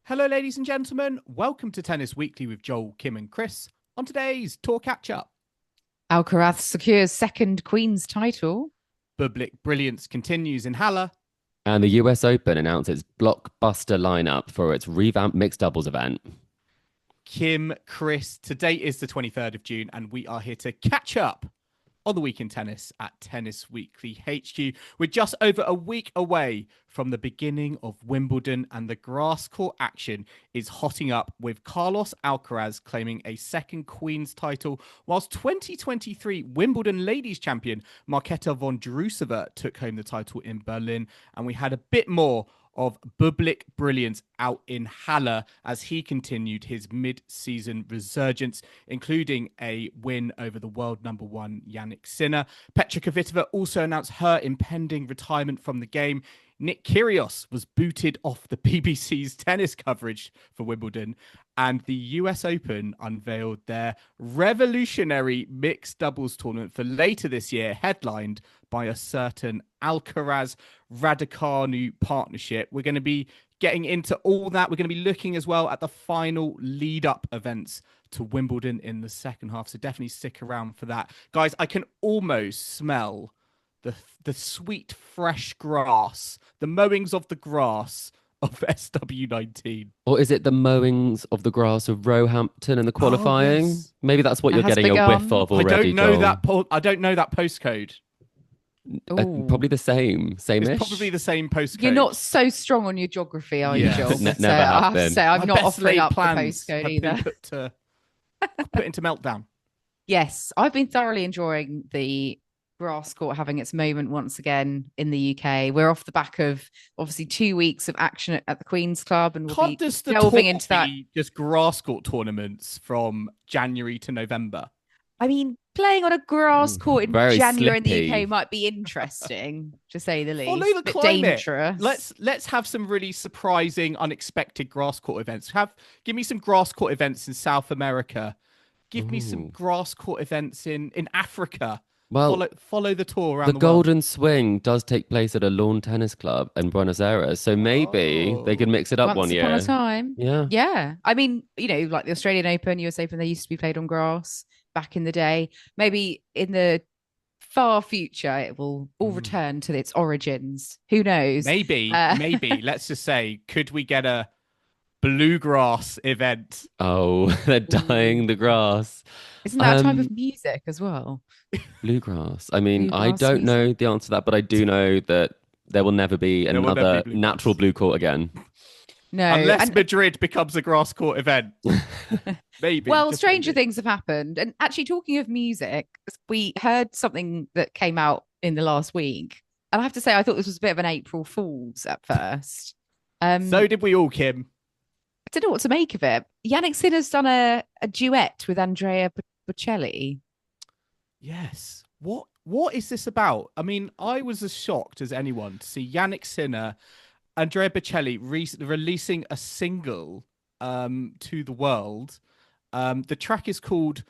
Hello, ladies and gentlemen. Welcome to Tennis Weekly with Joel, Kim, and Chris. On today's Tour Catch Up, Alcaraz secures second Queen's title. Bublik brilliance continues in Halle. And the US Open announced its blockbuster lineup for its revamped mixed doubles event. Kim, Chris, today is the 23rd of June, and we are here to catch up on the week in tennis at Tennis Weekly HQ. We're just over a week away from the beginning of Wimbledon, and the grass court action is hotting up with Carlos Alcaraz claiming a second Queen's title, whilst 2023 Wimbledon ladies champion Marketa Vondrousova took home the title in Berlin. And we had a bit more of Bublik brilliance out in Halle as he continued his mid-season resurgence, including a win over the world number one Jannik Sinner. Petra Kvitova also announced her impending retirement from the game. Nick Kyrgios was booted off the BBC's tennis coverage for Wimbledon, and the US Open unveiled their revolutionary mixed doubles tournament for later this year, headlined by a certain Alcaraz Raducanu partnership. We're going to be getting into all that. We're going to be looking as well at the final lead-up events to Wimbledon in the second half, so definitely stick around for that. Guys, I can almost smell the sweet, fresh grass, the mowings of the grass of SW19. Or is it the mowings of the grass of Roehampton in the qualifying? Yes. Maybe that's what you're getting a whiff of already. I don't know Joel. I don't know that postcode. Probably the same. Same-ish. It's probably the same postcode. You're not so strong on your geography, are you, Joel? Never have been. So I'm My not best offering laid up the plans postcode have either. been put into meltdown. Yes, I've been thoroughly enjoying the grass court having its moment once again in the UK. We're off the back of obviously 2 weeks of action at the Queen's Club, and we'll be delving into that. Just grass court tournaments from January to November. I mean, playing on a grass court in Very January in the slippy. UK might be interesting, to say the least. Follow the A bit climate. dangerous. Let's have some really surprising, unexpected grass court events. Give me some grass court events in South America. Give me some grass court events in Africa. Well, follow the tour around the world. Golden Swing does take place at a lawn tennis club in Buenos Aires, so maybe they could mix it up one year. Once upon a time. Yeah. Yeah. I mean, like the Australian Open, US Open, they used to be played on grass back in the day. Maybe in the far future, it will all return to its origins. Who knows? Maybe. Let's just say, could we get a bluegrass event? Oh, they're dyeing the grass. Isn't that a type of music as well? Bluegrass. I mean, Bluegrass I don't music. know the answer to that, but I do know that there will never be There will never another be bluegrass. natural blue court again. No. Unless Madrid becomes a grass court event. Maybe. Well, just stranger maybe. things have happened. And actually, talking of music, we heard something that came out in the last week. And I have to say, I thought this was a bit of an April Fool's at first. So did we all, Kim. I don't know what to make of it. Jannik Sinner's done a duet with Andrea Bocelli. Yes. What is this about? I mean, I was as shocked as anyone to see Jannik Sinner, Andrea Bocelli releasing a single to the world. The track is called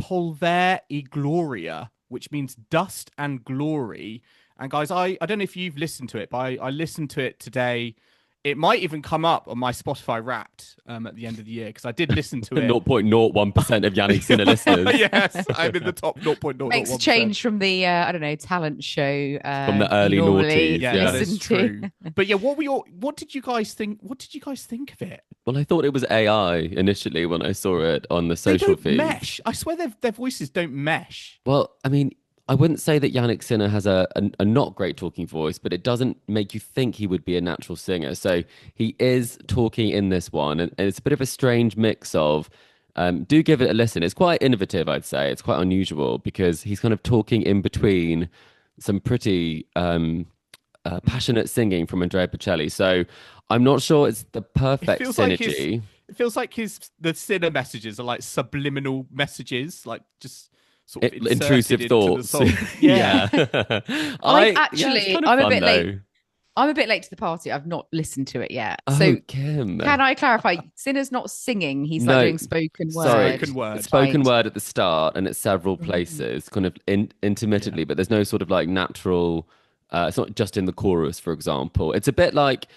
Polver y Gloria, which means dust and glory. And guys, I don't know if you've listened to it, but I listened to it today. It might even come up on my Spotify Wrapped at the end of the year, because I did listen to it. 0.01% of Jannik Sinner listeners. Yes, I'm in the top 0.001%. Makes a change from the talent show From the early you normally noughties, Yeah, yeah. that is listen true. to. But yeah, what did you guys think? What did you guys think of it? Well, I thought it was AI initially when I saw it on the They social don't feed. mesh. I swear their voices don't mesh. Well, I mean, I wouldn't say that Jannik Sinner has a not great talking voice, but it doesn't make you think he would be a natural singer. So he is talking in this one, and it's a bit of a strange mix of. Do give it a listen. It's quite innovative, I'd say. It's quite unusual because he's kind of talking in between some pretty passionate singing from Andrea Bocelli. So I'm not sure it's the perfect feels like synergy. It feels like the Sinner messages are like subliminal messages, like just sort of inserted Intrusive into the thoughts. song. Yeah. I'm a bit late. I'm a bit late to the party. I've not listened to it yet. So Kim. can I clarify? Sinner's not singing. He's No, like doing spoken word. sorry. Spoken word. It's spoken Right. word at the start and at several places, kind of intermittently, but there's no sort of like natural. It's not just in the chorus, for example. It's a bit like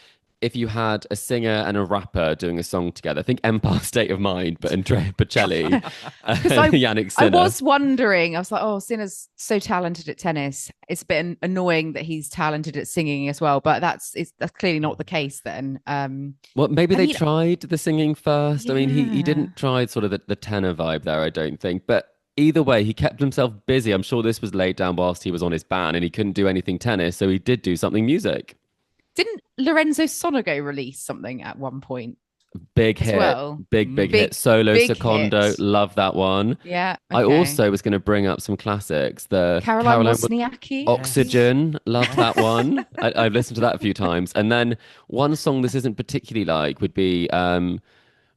if you had a singer and a rapper doing a song together. I think Empire State of Mind, but Andrea Bocelli and Jannik Sinner. I was wondering, I was like, oh, Sinner's so talented at tennis. It's a bit annoying that he's talented at singing as well, but that's clearly not the case then. Well, maybe they tried the singing first. Yeah. I mean, he didn't try sort of the tenor vibe there, I don't think. But either way, he kept himself busy. I'm sure this was laid down whilst he was on his ban and he couldn't do anything tennis, so he did do something music. Didn't Lorenzo Sonego release something at one point? Big hit, well? big hit. Solo big Secondo, hit. Love that one. Yeah. Okay. I also was going to bring up some classics. The Caroline Wozniacki, Oxygen, love that one. I've listened to that a few times. And then one song this isn't particularly like would be Denis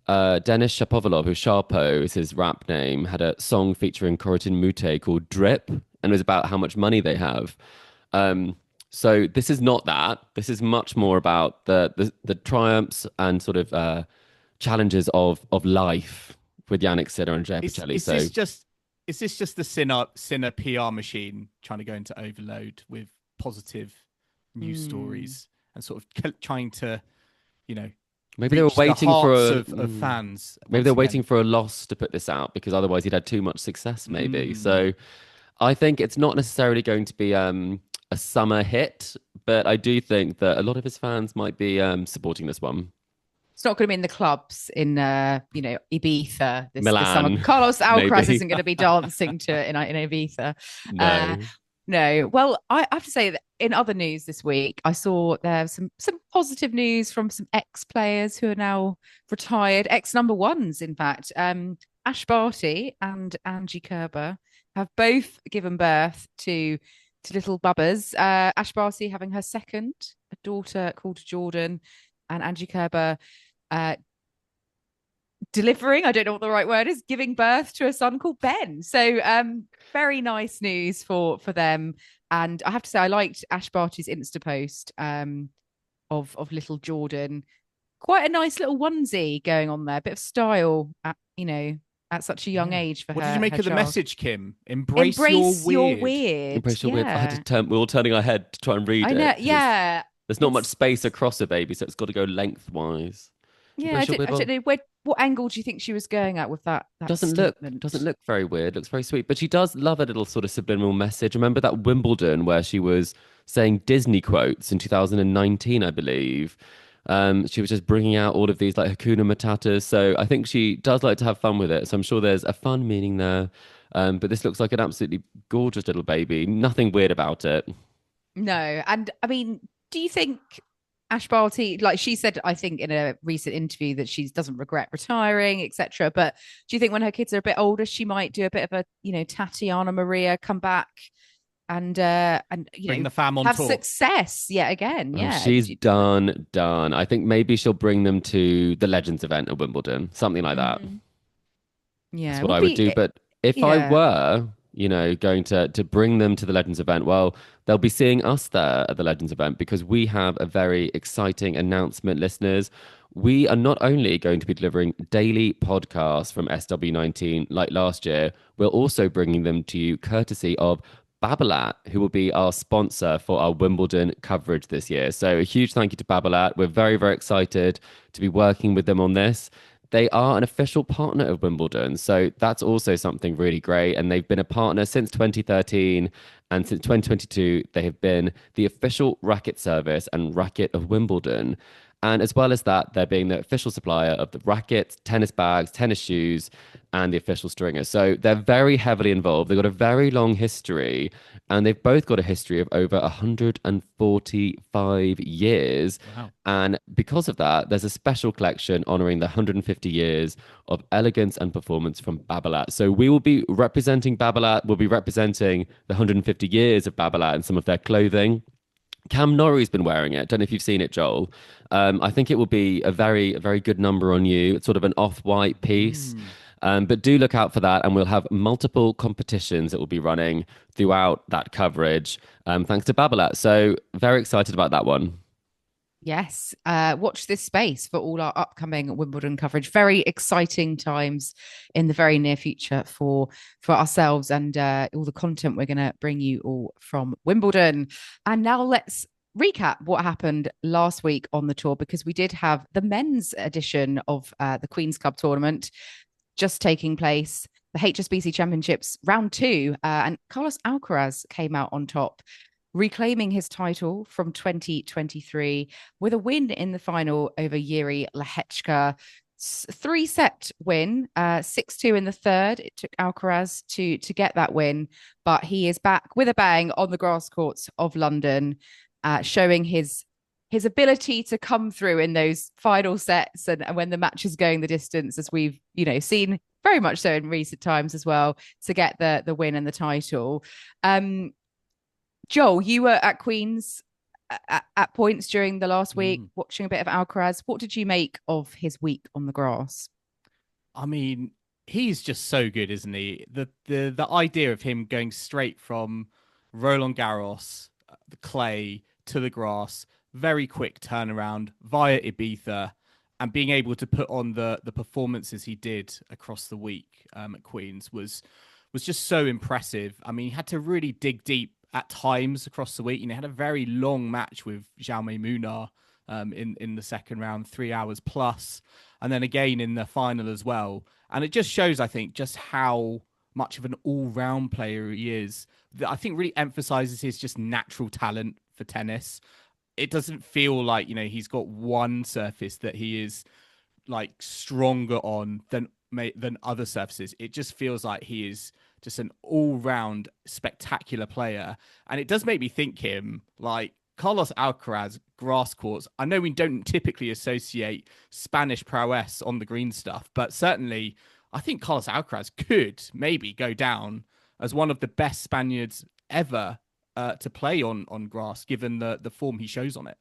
Shapovalov, who Sharpo is his rap name, had a song featuring Corentin Moutet called Drip, and it was about how much money they have. So this is not that. This is much more about the triumphs and sort of challenges of life with Jannik Sinner and Andrea Bocelli. Is this just the Sinner PR machine trying to go into overload with positive news stories and sort of trying to, maybe they were waiting for of fans. Maybe they're waiting for a loss to put this out because otherwise he'd had too much success. Maybe so. I think it's not necessarily going to be a summer hit, but I do think that a lot of his fans might be supporting this one. It's not going to be in the clubs in Ibiza this Milan, this summer. Carlos Alcaraz isn't going to be dancing to it in Ibiza. No. Well, I have to say that in other news this week, I saw there's some positive news from some ex-players who are now retired, ex-number ones, in fact. Ash Barty and Angie Kerber have both given birth to little bubbers. Ash Barty having her second, a daughter called Jordan, and Angie Kerber delivering, I don't know what the right word is, giving birth to a son called Ben. So very nice news for them. And I have to say, I liked Ash Barty's Insta post of little Jordan. Quite a nice little onesie going on there, a bit of style at such a young age for her. What did you make of the child. message, Kim? Embrace your weird. Embrace your weird. I had to turn. We were all turning our head to try and read it. I know. Yeah. There's not much space across a baby, so it's got to go lengthwise. Yeah, I don't know. What angle do you think she was going at with that doesn't look very weird. Looks very sweet, but she does love a little sort of subliminal message. Remember that Wimbledon where she was saying Disney quotes in 2019, I believe. She was just bringing out all of these like Hakuna Matatas. So I think she does like to have fun with it. So I'm sure there's a fun meaning there. But this looks like an absolutely gorgeous little baby. Nothing weird about it. No. And I mean, do you think Ash Barty, like she said, I think in a recent interview that she doesn't regret retiring, etc. But do you think when her kids are a bit older, she might do a bit of a, Tatiana Maria, come back and bring the fam on have tour. Success yet again? Yeah, she's done. I think maybe she'll bring them to the Legends event at Wimbledon, something like that. Yeah, that's what I would do. But if I were, going to bring them to the Legends event, well, they'll be seeing us there at the Legends event because we have a very exciting announcement, listeners. We are not only going to be delivering daily podcasts from SW19 like last year, we're also bringing them to you courtesy of Babolat, who will be our sponsor for our Wimbledon coverage this year. So a huge thank you to Babolat. We're very, very excited to be working with them on this. They are an official partner of Wimbledon. So that's also something really great. And they've been a partner since 2013. And since 2022, they have been the official racket service and racket of Wimbledon. And as well as that, they're being the official supplier of the rackets, tennis bags, tennis shoes, and the official stringer. So they're very heavily involved. They've got a very long history, and they've both got a history of over 145 years. Wow. And because of that, there's a special collection honoring the 150 years of elegance and performance from Babolat. So we will be representing Babolat. We'll be representing the 150 years of Babolat and some of their clothing. Cam Norrie's been wearing it. Don't know if you've seen it, Joel. I think it will be a very, very good number on you. It's sort of an off-white piece. But do look out for that. And we'll have multiple competitions that will be running throughout that coverage, thanks to Babolat. So very excited about that one. Yes. Watch this space for all our upcoming Wimbledon coverage. Very exciting times in the very near future for ourselves and all the content we're going to bring you all from Wimbledon. And now let's recap what happened last week on the tour, because we did have the men's edition of the Queen's Club tournament just taking place, the HSBC Championships round 2, and Carlos Alcaraz came out on top, reclaiming his title from 2023 with a win in the final over Jiří Lehečka. 3-set win, 6-2 in the third. It took Alcaraz to get that win, but he is back with a bang on the grass courts of London, showing his ability to come through in those final sets and when the match is going the distance, as we've seen very much so in recent times as well, to get the win and the title. Joel, you were at Queen's at points during the last week, watching a bit of Alcaraz. What did you make of his week on the grass? I mean, he's just so good, isn't he? The idea of him going straight from Roland Garros, the clay, to the grass, very quick turnaround via Ibiza, and being able to put on the performances he did across the week at Queen's was just so impressive. I mean, he had to really dig deep at times across the week. He had a very long match with Jaume Munar in the second round, 3 hours plus, and then again in the final as well. And it just shows, I think, just how much of an all-round player he is. That I think really emphasizes his just natural talent for tennis. It doesn't feel like, he's got one surface that he is like stronger on than other surfaces. It just feels like he is just an all-round spectacular player. And it does make me think him like Carlos Alcaraz, grass courts. I know we don't typically associate Spanish prowess on the green stuff, but certainly I think Carlos Alcaraz could maybe go down as one of the best Spaniards ever to play on grass, given the form he shows on it.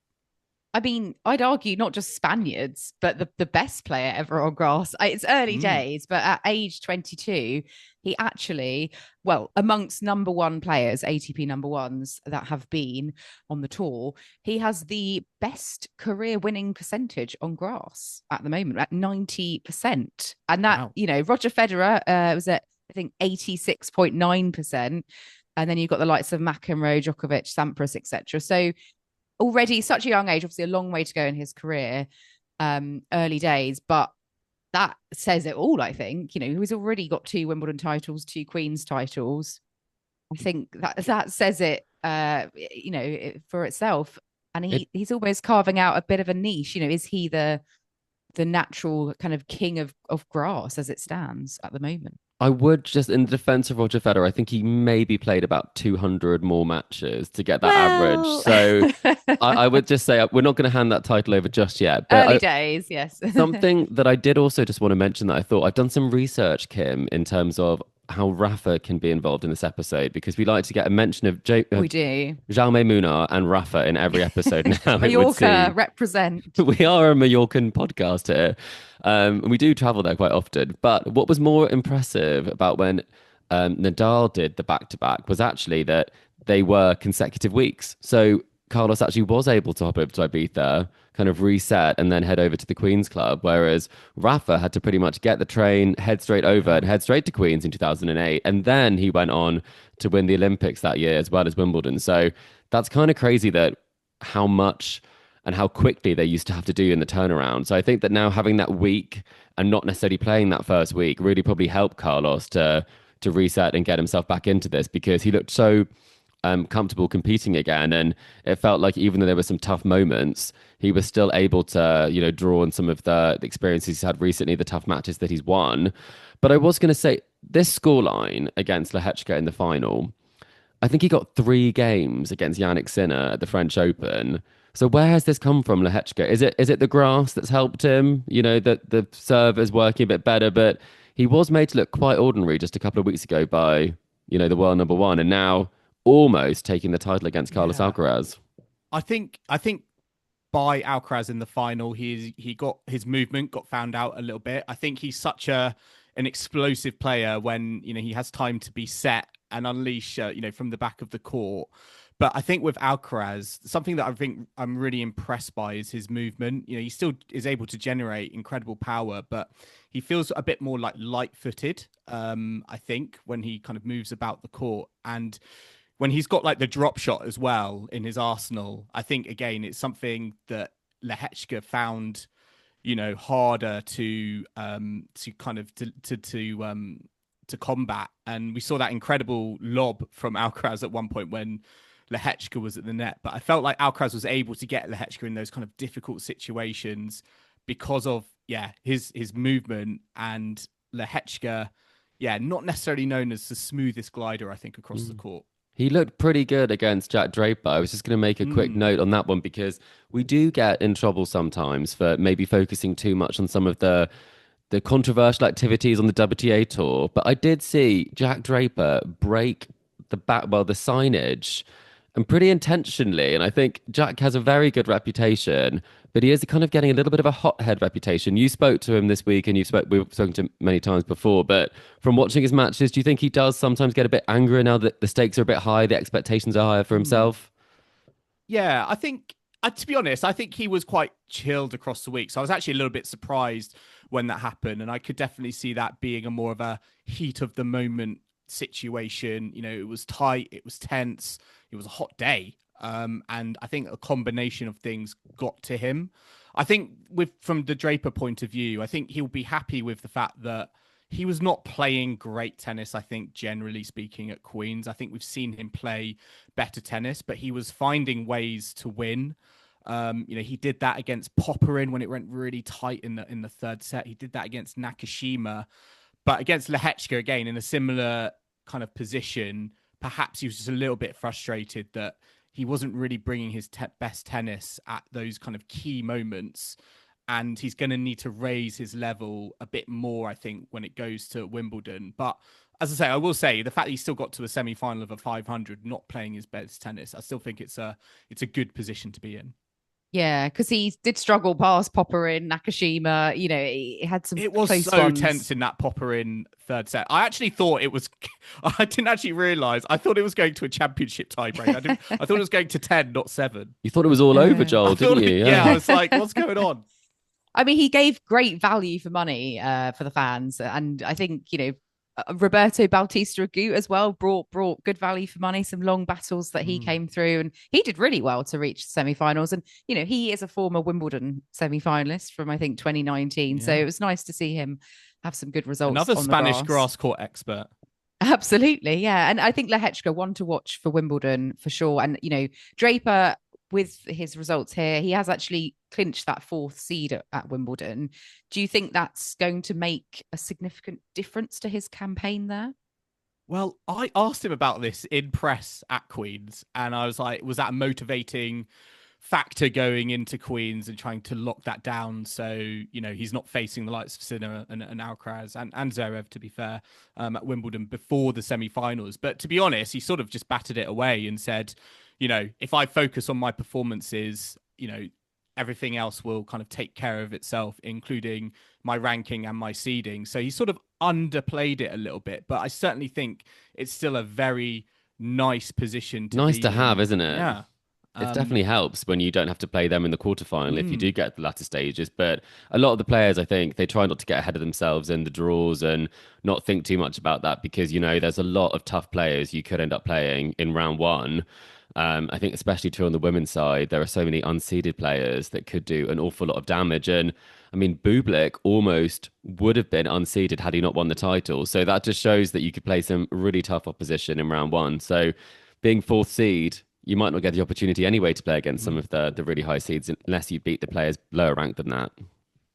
I mean, I'd argue not just Spaniards, but the best player ever on grass. It's early days, but at age 22, he actually, amongst number one players, ATP number ones that have been on the tour, he has the best career winning percentage on grass at the moment, at 90%. And that, wow. Roger Federer was at, I think, 86.9%. And then you've got the likes of McEnroe, Djokovic, Sampras, etc. So already such a young age, obviously a long way to go in his career, early days, but that says it all, I think. He's already got 2 Wimbledon titles, 2 Queen's titles. I think that says it, for itself. And he's almost carving out a bit of a niche. Is he the natural kind of king of grass as it stands at the moment? I would just, in the defense of Roger Federer, I think he maybe played about 200 more matches to get that average. So I would just say we're not going to hand that title over just yet. But early days, yes. Something that I did also just want to mention that I thought I've done some research, Kim, in terms of how Rafa can be involved in this episode, because we like to get a mention of we do Jaume Munar and Rafa in every episode now. Mallorca represent. We are a Mallorcan podcast here. We do travel there quite often. But what was more impressive about when Nadal did the back-to-back was actually that they were consecutive weeks. So Carlos actually was able to hop over to Ibiza, kind of reset, and then head over to the Queen's Club, whereas Rafa had to pretty much get the train, head straight over, and head straight to Queen's in 2008. And then he went on to win the Olympics that year, as well as Wimbledon. So that's kind of crazy that how much and how quickly they used to have to do in the turnaround. So I think that now having that week and not necessarily playing that first week really probably helped Carlos to reset and get himself back into this, because he looked so comfortable competing again, and it felt like even though there were some tough moments, he was still able to draw on some of the experiences he's had recently, the tough matches that he's won. But I was going to say, this scoreline against Lehečka in the final, I think he got 3 games against Jannik Sinner at the French Open. So where has this come from, Lehečka? Is it the grass that's helped him? That the serve is working a bit better, but he was made to look quite ordinary just a couple of weeks ago by the world number one, and now almost taking the title against Carlos Alcaraz. I think by Alcaraz in the final, he got his movement got found out a little bit. I think he's such an explosive player when he has time to be set and unleash from the back of the court. But I think with Alcaraz, something that I think I'm really impressed by is his movement. He still is able to generate incredible power, but he feels a bit more like light-footed, I think, when he kind of moves about the court. And when he's got like the drop shot as well in his arsenal, I think again it's something that Lehechka found, harder to combat. And we saw that incredible lob from Alcaraz at one point when Lehechka was at the net. But I felt like Alcaraz was able to get Lehechka in those kind of difficult situations because of his movement, and Lehechka, not necessarily known as the smoothest glider, I think, across the court. He looked pretty good against Jack Draper. I was just going to make a quick note on that one, because we do get in trouble sometimes for maybe focusing too much on some of the controversial activities on the WTA tour. But I did see Jack Draper break the signage, and pretty intentionally. And I think Jack has a very good reputation, but he is kind of getting a little bit of a hothead reputation. You spoke to him this week, and we've spoken to him many times before, but from watching his matches, do you think he does sometimes get a bit angrier now that the stakes are a bit high, the expectations are higher for himself? Yeah, I think, to be honest, I think he was quite chilled across the week. So I was actually a little bit surprised when that happened. And I could definitely see that being a more of a heat of the moment situation. It was tight, it was tense, it was a hot day. And I think a combination of things got to him. I think from the Draper point of view, I think he'll be happy with the fact that he was not playing great tennis, I think, generally speaking, at Queen's. I think we've seen him play better tennis, but he was finding ways to win. He did that against Popperin when it went really tight in the third set. He did that against Nakashima. But against Lehechka, again, in a similar kind of position, perhaps he was just a little bit frustrated that he wasn't really bringing his best tennis at those kind of key moments. And he's going to need to raise his level a bit more, I think, when it goes to Wimbledon. But as I say, I will say the fact that he still got to a semi-final of a 500, not playing his best tennis, I still think it's a good position to be in. Yeah, because he did struggle past Popperin, Nakashima. He had some. It was close so ones. tense in that Popperin third set. I actually thought it was. I didn't actually realize. I thought it was going to a championship tiebreak. I thought it was going to 10, not 7. You thought it was all over, Joel, didn't you? Yeah, I was like, what's going on? I mean, he gave great value for money for the fans, and I think Roberto Bautista Agut as well brought good value for money, some long battles that he came through, and he did really well to reach semi-finals. And he is a former Wimbledon semi-finalist from I think 2019, so it was nice to see him have some good results. Another on Spanish the grass court expert. Absolutely, yeah. And I think Lehechka one to watch for Wimbledon for sure. And Draper, with his results here, he has actually clinched that 4th seed at Wimbledon. Do you think that's going to make a significant difference to his campaign there? Well, I asked him about this in press at Queen's, and I was like, was that a motivating factor going into Queen's and trying to lock that down so, he's not facing the likes of Sinner and Alcaraz and Zverev, to be fair, at Wimbledon before the semi-finals. But to be honest, he sort of just batted it away and said, if I focus on my performances, everything else will kind of take care of itself, including my ranking and my seeding. So he sort of underplayed it a little bit, but I certainly think it's still a very nice position to be have, isn't it? Yeah. It definitely helps when you don't have to play them in the quarterfinal if you do get the latter stages. But a lot of the players, I think, they try not to get ahead of themselves in the draws and not think too much about that because, there's a lot of tough players you could end up playing in round one. I think especially too on the women's side, there are so many unseeded players that could do an awful lot of damage. And I mean, Bublik almost would have been unseeded had he not won the title. So that just shows that you could play some really tough opposition in round one. So being 4th seed, you might not get the opportunity anyway to play against some of the really high seeds unless you beat the players lower ranked than that.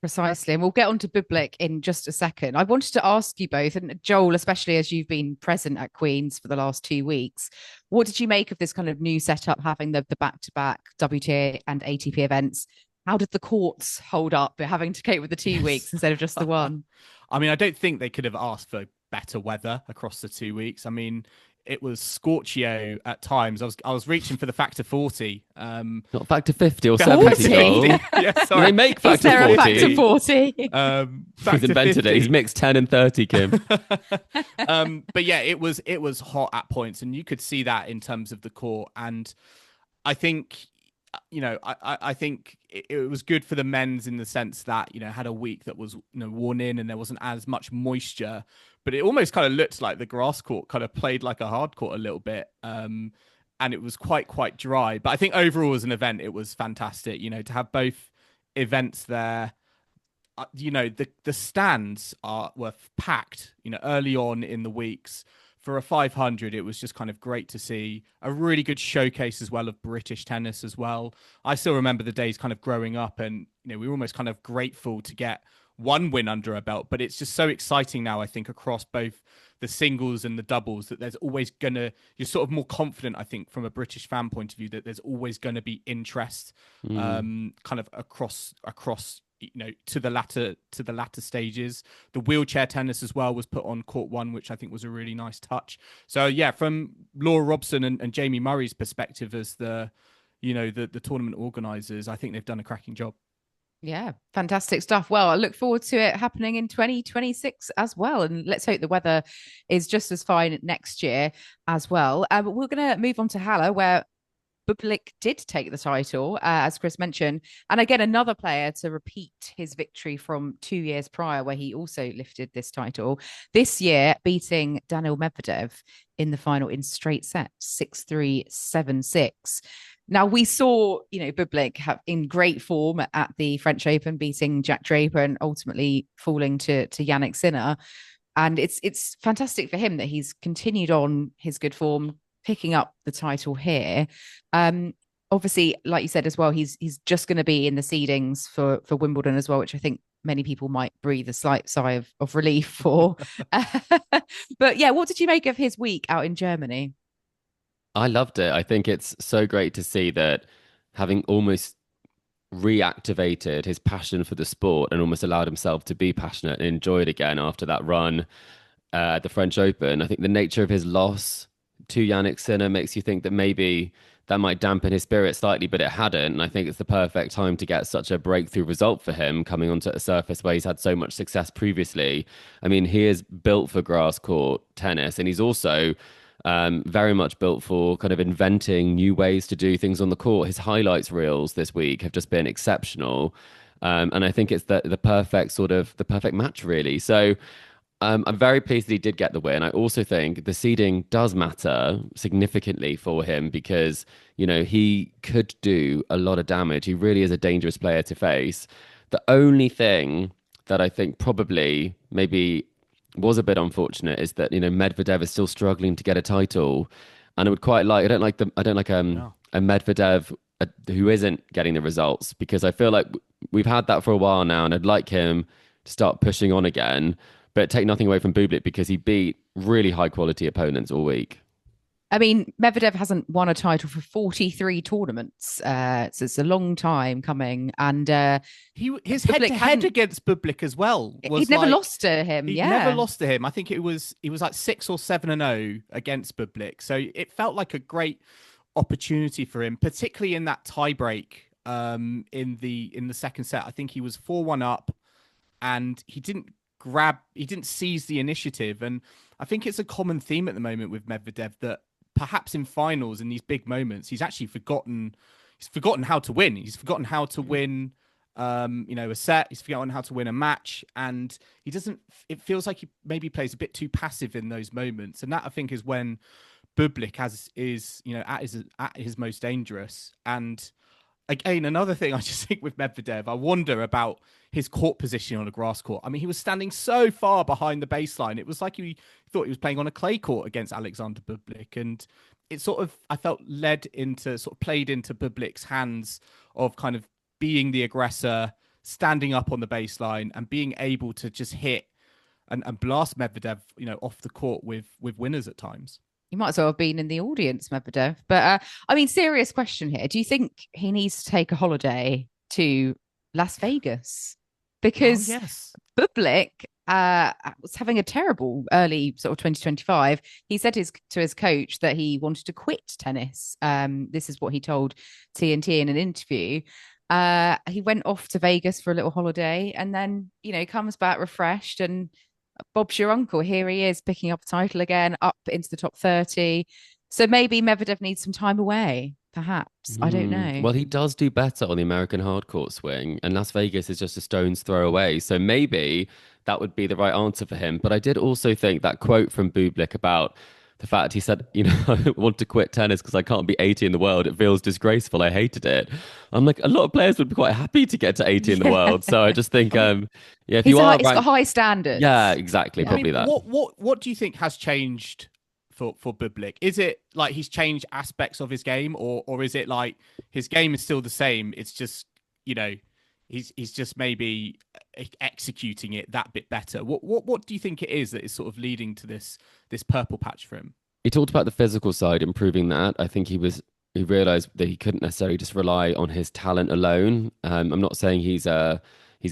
Precisely. And we'll get on to Bublik in just a second. I wanted to ask you both, and Joel, especially as you've been present at Queen's for the last 2 weeks, what did you make of this kind of new setup, having the back-to-back WTA and ATP events? How did the courts hold up having to cope with the 2 weeks instead of just the one? I mean, I don't think they could have asked for better weather across the 2 weeks. I mean, it was scorchio at times. I was reaching for the factor 40. Not factor 50 or 70. Yeah, sorry. They make factor 40. A factor 40? He's invented 50. It. He's mixed 10 and 30, Kim. But yeah, it was hot at points, and you could see that in terms of the court. And I think I think it was good for the men's in the sense that, had a week that was, worn in and there wasn't as much moisture, but it almost kind of looked like the grass court kind of played like a hard court a little bit. And it was quite dry. But I think overall as an event, it was fantastic, to have both events there. The stands were packed, early on in the weeks. For a 500, it was just kind of great to see a really good showcase as well of British tennis as well. I still remember the days kind of growing up, and we were almost kind of grateful to get one win under our belt. But it's just so exciting now, I think, across both the singles and the doubles, that there's always you're sort of more confident, I think, from a British fan point of view, that there's always going to be interest kind of across to the latter stages. The wheelchair tennis as well was put on court one, which I think was a really nice touch. So yeah, from Laura Robson and Jamie Murray's perspective as the tournament organizers, I think they've done a cracking job. Yeah, fantastic stuff. Well, I look forward to it happening in 2026 as well. And let's hope the weather is just as fine next year as well. But we're going to move on to Halle, where Bublik did take the title, as Chris mentioned. And again, another player to repeat his victory from 2 years prior, where he also lifted this title. This year, beating Daniil Medvedev in the final in straight sets, 6-3, 7-6. Now, we saw, Bublik in great form at the French Open, beating Jack Draper and ultimately falling to Jannik Sinner. And it's fantastic for him that he's continued on his good form, picking up the title here. Obviously, like you said as well, he's just going to be in the seedings for Wimbledon as well, which I think many people might breathe a slight sigh of relief for. But yeah, what did you make of his week out in Germany? I loved it. I think it's so great to see that, having almost reactivated his passion for the sport and almost allowed himself to be passionate and enjoy it again after that run at the French Open. I think the nature of his loss to Jannik Sinner makes you think that maybe that might dampen his spirit slightly, but it hadn't. And I think it's the perfect time to get such a breakthrough result for him, coming onto a surface where he's had so much success previously. I mean, he is built for grass court tennis, and he's also very much built for kind of inventing new ways to do things on the court. His highlights reels this week have just been exceptional. And I think it's the perfect match, really. So I'm very pleased that he did get the win. I also think the seeding does matter significantly for him because, he could do a lot of damage. He really is a dangerous player to face. The only thing that I think probably maybe was a bit unfortunate is that, Medvedev is still struggling to get a title. And I don't like a Medvedev who isn't getting the results, because I feel like we've had that for a while now, and I'd like him to start pushing on again. But take nothing away from Bublik, because he beat really high quality opponents all week. I mean, Medvedev hasn't won a title for 43 tournaments. So it's a long time coming. And his head-to-head against Bublik as well. He'd never lost to him. He'd never lost to him. I think he was like 6 or 7-0 against Bublik. So it felt like a great opportunity for him, particularly in that tiebreak in the second set. I think he was 4-1 up, and he didn't seize the initiative. And I think it's a common theme at the moment with Medvedev that perhaps in finals, in these big moments, he's actually forgotten how to win. He's forgotten how to win a set. He's forgotten how to win a match, and it feels like he maybe plays a bit too passive in those moments. And that, I think, is when Bublik is at his most dangerous. And again, another thing I just think with Medvedev, I wonder about his court position on a grass court. I mean, he was standing so far behind the baseline. It was like he thought he was playing on a clay court against Alexander Bublik. And it I felt played into Bublik's hands of kind of being the aggressor, standing up on the baseline and being able to just hit and blast Medvedev, off the court with winners at times. You might as well have been in the audience, Medvedev. But I mean, serious question here. Do you think he needs to take a holiday to Las Vegas? Because Bublik was having a terrible early sort of 2025. He said to his coach that he wanted to quit tennis. This is what he told TNT in an interview. He went off to Vegas for a little holiday, and then, comes back refreshed, and Bob's your uncle. Here he is picking up a title again, up into the top 30. So maybe Medvedev needs some time away perhaps. I don't know. Well, he does do better on the American hardcourt swing, and Las Vegas is just a stone's throw away. So maybe that would be the right answer for him. But I did also think that quote from Bublik about the fact he said, I want to quit tennis because I can't be 80 in the world. It feels disgraceful. I hated it. I'm like, a lot of players would be quite happy to get to 80 in the world. So I just think, if you are, it's got high standards. Yeah, exactly. Probably that. What do you think has changed for Bublik? Is it like he's changed aspects of his game, or is it like his game is still the same? It's just he's just maybe executing it that bit better. What do you think it is that is sort of leading to this purple patch for him? He talked about the physical side, improving that. I think he realized that he couldn't necessarily just rely on his talent alone. I'm not saying he's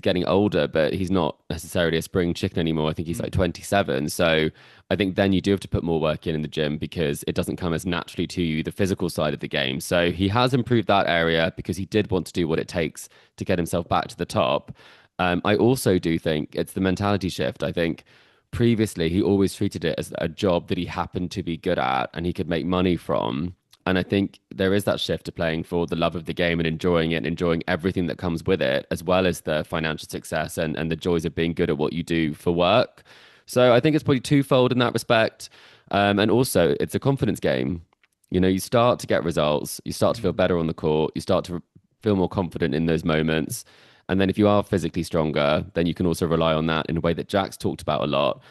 getting older, but he's not necessarily a spring chicken anymore. I think he's like 27. So I think then you do have to put more work in the gym because it doesn't come as naturally to you, the physical side of the game. So he has improved that area because he did want to do what it takes to get himself back to the top. I also do think it's the mentality shift. I think previously he always treated it as a job that he happened to be good at and he could make money from. And I think there is that shift to playing for the love of the game and enjoying it and enjoying everything that comes with it, as well as the financial success and the joys of being good at what you do for work. So I think it's probably twofold in that respect. And also, it's a confidence game. You start to get results, you start to feel better on the court, you start to feel more confident in those moments. And then if you are physically stronger, then you can also rely on that in a way that Jack's talked about a lot.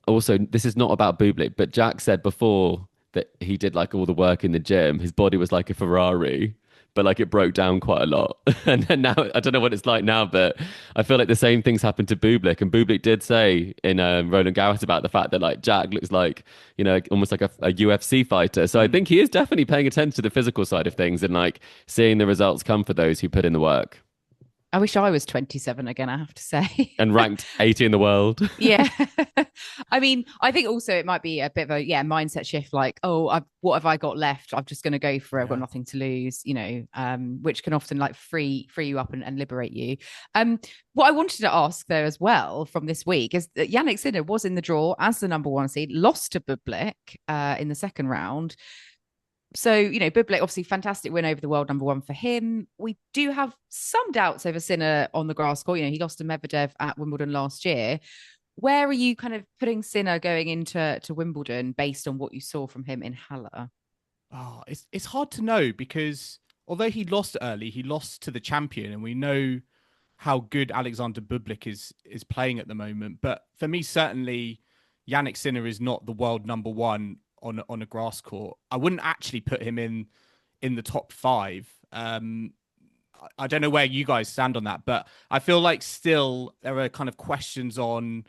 Also, this is not about Bublik, but Jack said before that he did like all the work in the gym. His body was like a Ferrari, but like it broke down quite a lot. And then now, I don't know what it's like now, but I feel like the same things happened to Bublik. And Bublik did say in Roland Garros about the fact that like Jack looks like, almost like a UFC fighter. So I think he is definitely paying attention to the physical side of things and like seeing the results come for those who put in the work. I wish I was 27 again, I have to say. And ranked 80 in the world. Yeah. I mean, I think also it might be a bit of a mindset shift, like, what have I got left? I'm just going to go for it. I've got nothing to lose, which can often like free you up and liberate you. What I wanted to ask though as well from this week is that Jannik Sinner was in the draw as the number one seed, lost to Bublik in the second round. So, Bublik, obviously fantastic win over the world number one for him. We do have some doubts over Sinner on the grass court. He lost to Medvedev at Wimbledon last year. Where are you kind of putting Sinner going into Wimbledon based on what you saw from him in Halle? Oh, it's hard to know because although he lost early, he lost to the champion, and we know how good Alexander Bublik is playing at the moment. But for me, certainly, Jannik Sinner is not the world number one on a grass court. I wouldn't actually put him in the top five. I don't know where you guys stand on that, but I feel like still there are kind of questions on,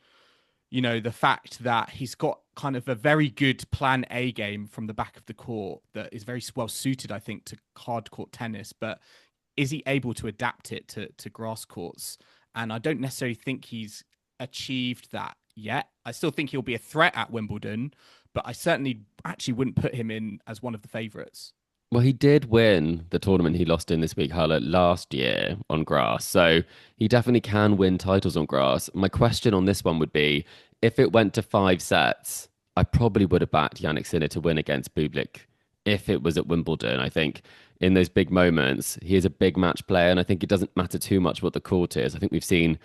the fact that he's got kind of a very good plan A game from the back of the court that is very well suited, I think, to hard court tennis, but is he able to adapt it to grass courts? And I don't necessarily think he's achieved that yet. I still think he'll be a threat at Wimbledon, but I certainly actually wouldn't put him in as one of the favourites. Well, he did win the tournament he lost in this week, Halle, last year on grass. So he definitely can win titles on grass. My question on this one would be, if it went to 5 sets, I probably would have backed Jannik Sinner to win against Bublik if it was at Wimbledon. I think in those big moments, he is a big match player, and I think it doesn't matter too much what the court is. I think we've seen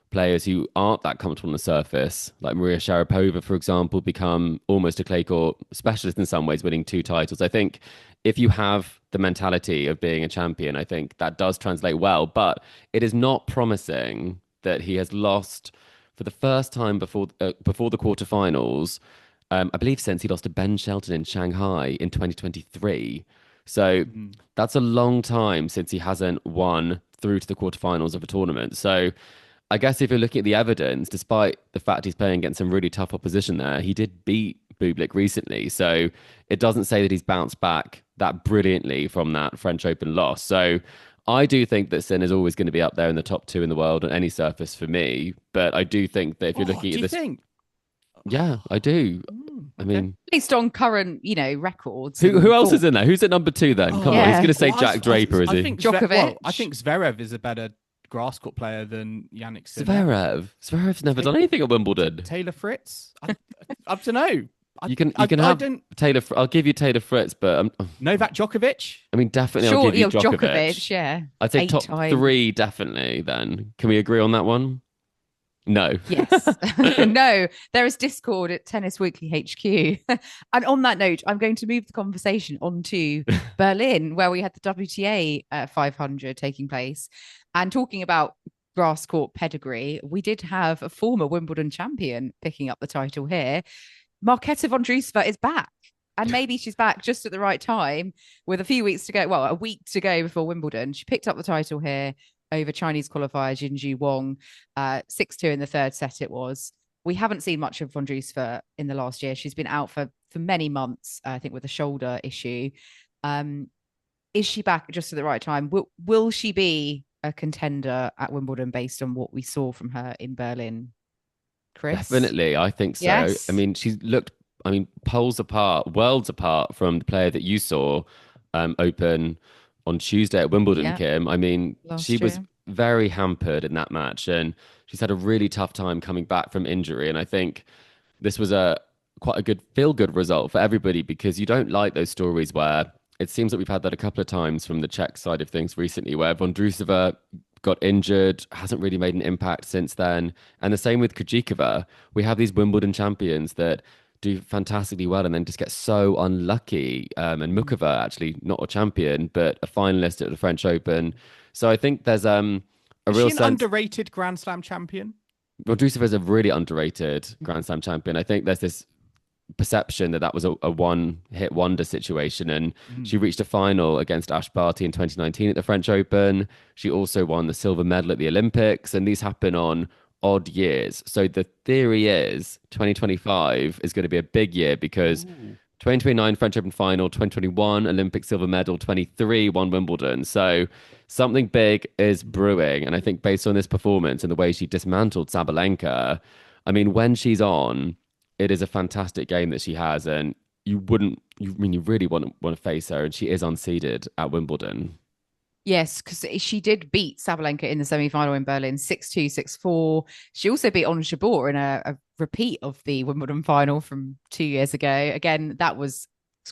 players who aren't that comfortable on the surface, like Maria Sharapova, for example, become almost a clay court specialist in some ways, winning 2 titles. I think if you have the mentality of being a champion, I think that does translate well, but it is not promising that he has lost for the first time before the quarterfinals, I believe since he lost to Ben Shelton in Shanghai in 2023. So that's a long time since he hasn't won through to the quarterfinals of a tournament. So I guess if you're looking at the evidence, despite the fact he's playing against some really tough opposition there, he did beat Bublik recently. So it doesn't say that he's bounced back that brilliantly from that French Open loss. So I do think that Sin is always going to be up there in the top 2 in the world on any surface for me. But I do think that if you're looking at this... Yeah, I do. I mean, based on current, records. Who else is in there? Who's at number 2 then? Come on, he's going to say Jack Draper, is he? Djokovic. I think Zverev is a better grass court player than Jannik Sinner. Zverev's never done anything at Wimbledon. Taylor Fritz? I don't know. You can have Taylor. I'll give you Taylor Fritz, but Novak Djokovic. I mean, definitely, I'll give you Djokovic. Yeah, I'd say top 3 definitely. Then can we agree on that one? No. Yes. No, there is Discord at Tennis Weekly HQ. And on that note, I'm going to move the conversation on to Berlin, where we had the WTA 500 taking place. And talking about grass court pedigree, we did have a former Wimbledon champion picking up the title here. Marketa Vondrousova is back. And maybe she's back just at the right time with a few weeks to go. Well, a week to go before Wimbledon. She picked up the title here over Chinese qualifier Jinju Wang, 6-2 in the third set it was. We haven't seen much of Vondrousova in the last year. She's been out for many months, I think, with a shoulder issue. Is she back just at the right time? Will she be a contender at Wimbledon based on what we saw from her in Berlin, Chris? Definitely, I think so. Yes. I mean, she's looked, worlds apart from the player that you saw open on Tuesday at Wimbledon, Kim. I mean, she was very hampered in that match, and she's had a really tough time coming back from injury. And I think this was quite a good feel-good result for everybody, because you don't like those stories where it seems that we've had that a couple of times from the Czech side of things recently, where Vondrousova got injured, hasn't really made an impact since then. And the same with Krejcikova. We have these Wimbledon champions that do fantastically well and then just get so unlucky. And Mukova, actually not a champion, but a finalist at the French Open. So I think there's a real sense... underrated Grand Slam champion? Vondrousova is a really underrated Grand Slam champion. I think there's this perception that was a one-hit wonder situation, and she reached a final against Ash Barty in 2019 at the French Open. She also won the silver medal at the Olympics, and these happen on odd years. So the theory is 2025 is going to be a big year, because 2029 French Open final, 2021 Olympic silver medal, 23 won Wimbledon. So something big is brewing. And I think based on this performance and the way she dismantled Sabalenka, I mean, when she's on, it is a fantastic game that she has. And you really want to face her. And she is unseeded at Wimbledon. Yes, because she did beat Sabalenka in the semi-final in Berlin, 6-2, 6-4. She also beat Ons Jabeur in a repeat of the Wimbledon final from 2 years ago. Again, that was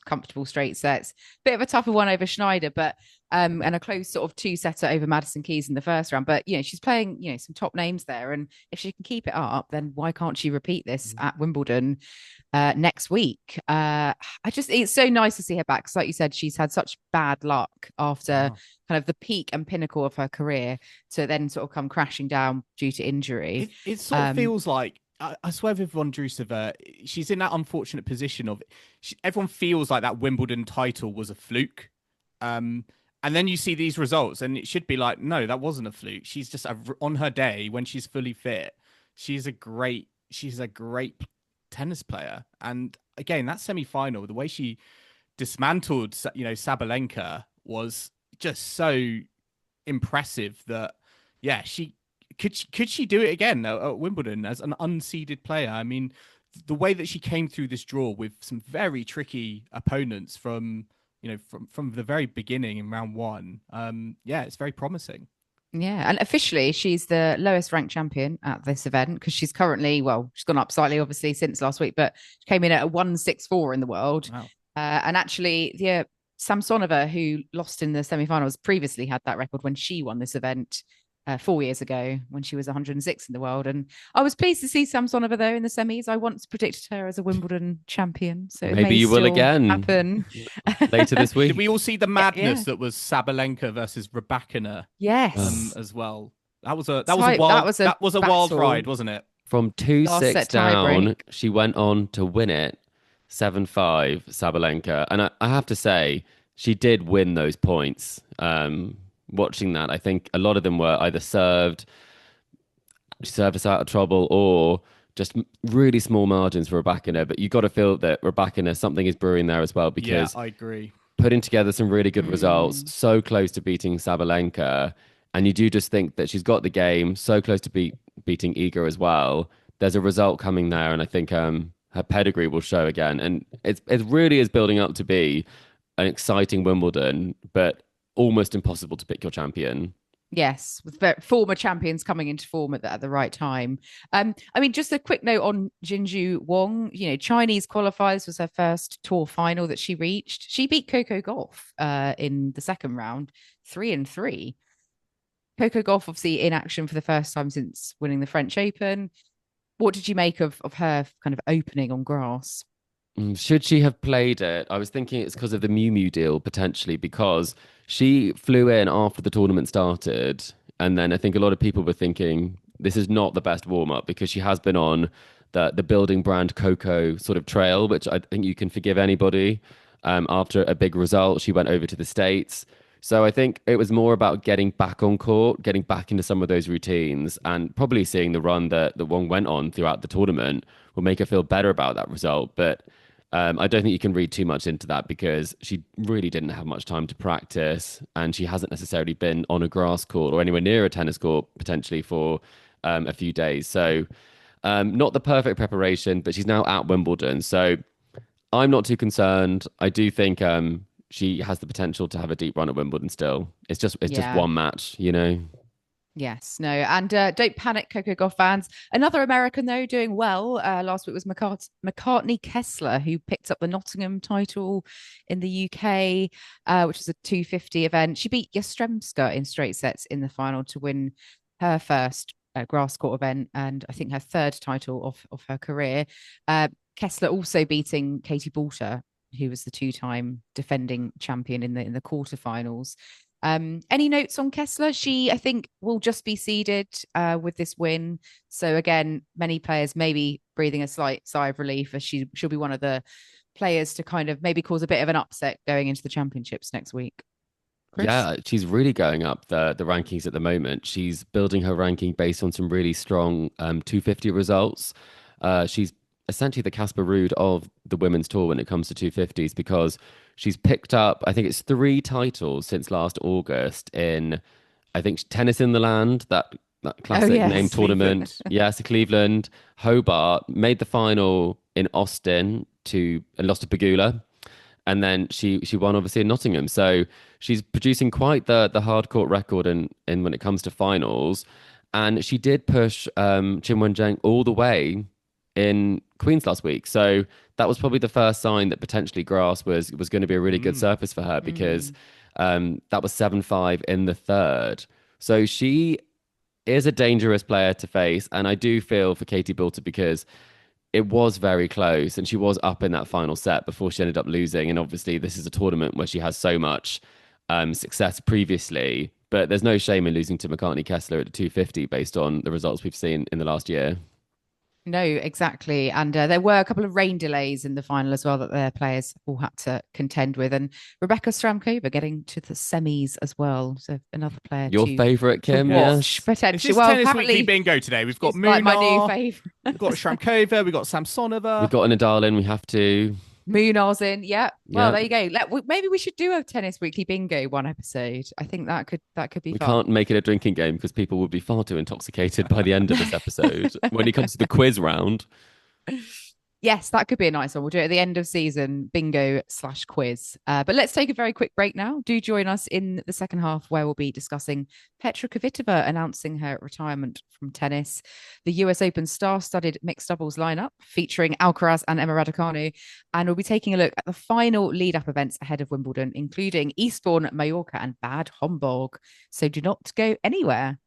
comfortable straight sets. Bit of a tougher one over Schneider, but and a close sort of 2-setter over Madison Keys in the first round. But, she's playing, some top names there. And if she can keep it up, then why can't she repeat this at Wimbledon next week? It's so nice to see her back. Because like you said, she's had such bad luck after kind of the peak and pinnacle of her career to then sort of come crashing down due to injury. It sort of feels like, I swear with Vondrousova, she's in that unfortunate position of everyone feels like that Wimbledon title was a fluke. And then you see these results and it should be like, no, that wasn't a fluke. She's just on her day when she's fully fit. She's a great tennis player. And again, that semi-final, the way she dismantled, Sabalenka was just so impressive that, could she do it again at Wimbledon as an unseeded player? I mean, the way that she came through this draw with some very tricky opponents from the very beginning in round one, it's very promising. Yeah, and officially she's the lowest ranked champion at this event, because she's currently, she's gone up slightly obviously since last week, but she came in at a 164 in the world. Wow. And actually, Samsonova, who lost in the semi-finals, previously had that record when she won this event 4 years ago when she was 106 in the world. And I was pleased to see Samsonova though in the semis. I once predicted her as a Wimbledon champion, so maybe you will again happen later this week. Did we all see the madness that was Sabalenka versus Raducanu? Yes, as well. That was a wild ride, wasn't it? From 2-6 down, she went on to win it 7-5, Sabalenka, and I have to say she did win those points. Watching that, I think a lot of them were either service out of trouble or just really small margins for Raducanu. But you got to feel that Raducanu, something is brewing there as well, because I agree. Putting together some really good results, so close to beating Sabalenka, and you do just think that she's got the game, so close to beating Iga as well. There's a result coming there, and I think her pedigree will show again, and it really is building up to be an exciting Wimbledon, but almost impossible to pick your champion. Yes, with former champions coming into form at the right time. I mean, just a quick note on Jinju Wang. Chinese qualifiers was her first tour final that she reached. She beat Coco Gauff in the second round, 3-3. Coco Gauff obviously in action for the first time since winning the French Open. What did you make of her kind of opening on grass? Should she have played it? I was thinking it's because of the Miu Miu deal, potentially, because she flew in after the tournament started. And then I think a lot of people were thinking this is not the best warm up because she has been on the building brand Coco sort of trail, which I think you can forgive anybody. After a big result, she went over to the States. So I think it was more about getting back on court, getting back into some of those routines, and probably seeing the run that Wong went on throughout the tournament will make her feel better about that result. But I don't think you can read too much into that because she really didn't have much time to practice, and she hasn't necessarily been on a grass court or anywhere near a tennis court potentially for a few days. So not the perfect preparation, but she's now at Wimbledon. So I'm not too concerned. I do think she has the potential to have a deep run at Wimbledon still. It's just one match, Yes, no, and don't panic, Coco Gauff fans. Another American, though, doing well last week was McCartney Kessler, who picked up the Nottingham title in the UK, which is a 250 event. She beat Yastremska in straight sets in the final to win her first grass court event and I think her third title of her career. Kessler also beating Katie Boulter, who was the two-time defending champion in the quarterfinals. Any notes on Kessler? She, I think, will just be seeded with this win. So again, many players maybe breathing a slight sigh of relief as she'll be one of the players to kind of maybe cause a bit of an upset going into the championships next week. Chris? Yeah, she's really going up the rankings at the moment. She's building her ranking based on some really strong 250 results. She's essentially the Casper Ruud of the women's tour when it comes to 250s because she's picked up, I think it's 3 titles since last August in, I think, Tennis in the Land, that classic name tournament. Yes, Cleveland, Hobart, made the final in Austin and lost to Pegula. And then she won obviously in Nottingham. So she's producing quite the hard court record in when it comes to finals. And she did push Qin Wenjiang all the way in Queens last week. So that was probably the first sign that potentially grass was going to be a really good surface for her because that was 7-5 in the third. So she is a dangerous player to face. And I do feel for Katie Boulter because it was very close and she was up in that final set before she ended up losing. And obviously this is a tournament where she has so much success previously, but there's no shame in losing to McCartney Kessler at the 250 based on the results we've seen in the last year. No, exactly. And there were a couple of rain delays in the final as well that their players all had to contend with. And Rebecca Stramkova getting to the semis as well. So another player. Your favourite, Kim? Watch, potentially. Well, Tennis Weekly bingo today. We've got Munar, like my new favourite. We've got Stramkova, we've got Samsonova. We've got Nadal in, we have to. Munar's in, yeah. Well, there you go. Maybe we should do a Tennis Weekly bingo one episode. I think that could be we fun. Can't make it a drinking game because people would be far too intoxicated by the end of this episode. When it comes to the quiz round. Yes, that could be a nice one. We'll do it at the end of season, bingo/quiz. But let's take a very quick break now. Do join us in the second half where we'll be discussing Petra Kvitova announcing her retirement from tennis, the US Open star-studded mixed doubles lineup featuring Alcaraz and Emma Raducanu, and we'll be taking a look at the final lead-up events ahead of Wimbledon, including Eastbourne, Mallorca and Bad Homburg. So do not go anywhere.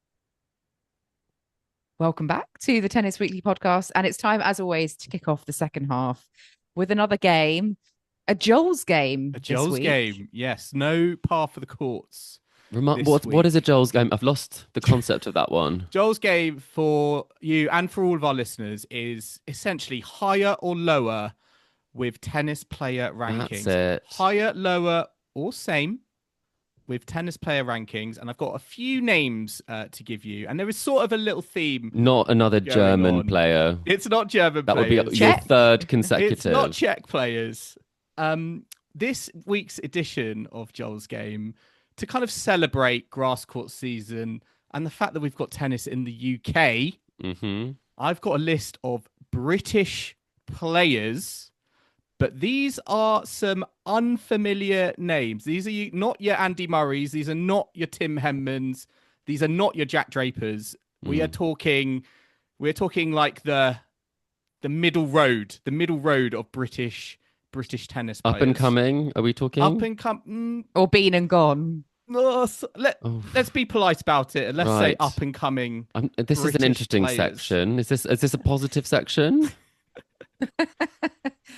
Welcome back to the Tennis Weekly podcast. And it's time, as always, to kick off the second half with another game, a Joel's game. A Joel's game, yes. No par for the courts. What is a Joel's game? I've lost the concept of that one. Joel's game for you and for all of our listeners is essentially higher or lower with tennis player rankings. That's it. Higher, lower, or same with tennis player rankings, and I've got a few names to give you, and there is sort of a little theme. Not another German player. It's not German that players. That would be your third consecutive. It's not Czech players. This week's edition of Joel's Game, to kind of celebrate grass court season and the fact that we've got tennis in the UK, I've got a list of British players. But these are some unfamiliar names. These are not your Andy Murrays. These are not your Tim Henmans. These are not your Jack Drapers. We're talking like the middle road of British tennis players. Up and coming, are we talking? Up and come or been and gone. Let's be polite about it and let's say up and coming. This is an interesting section. Is this a positive section?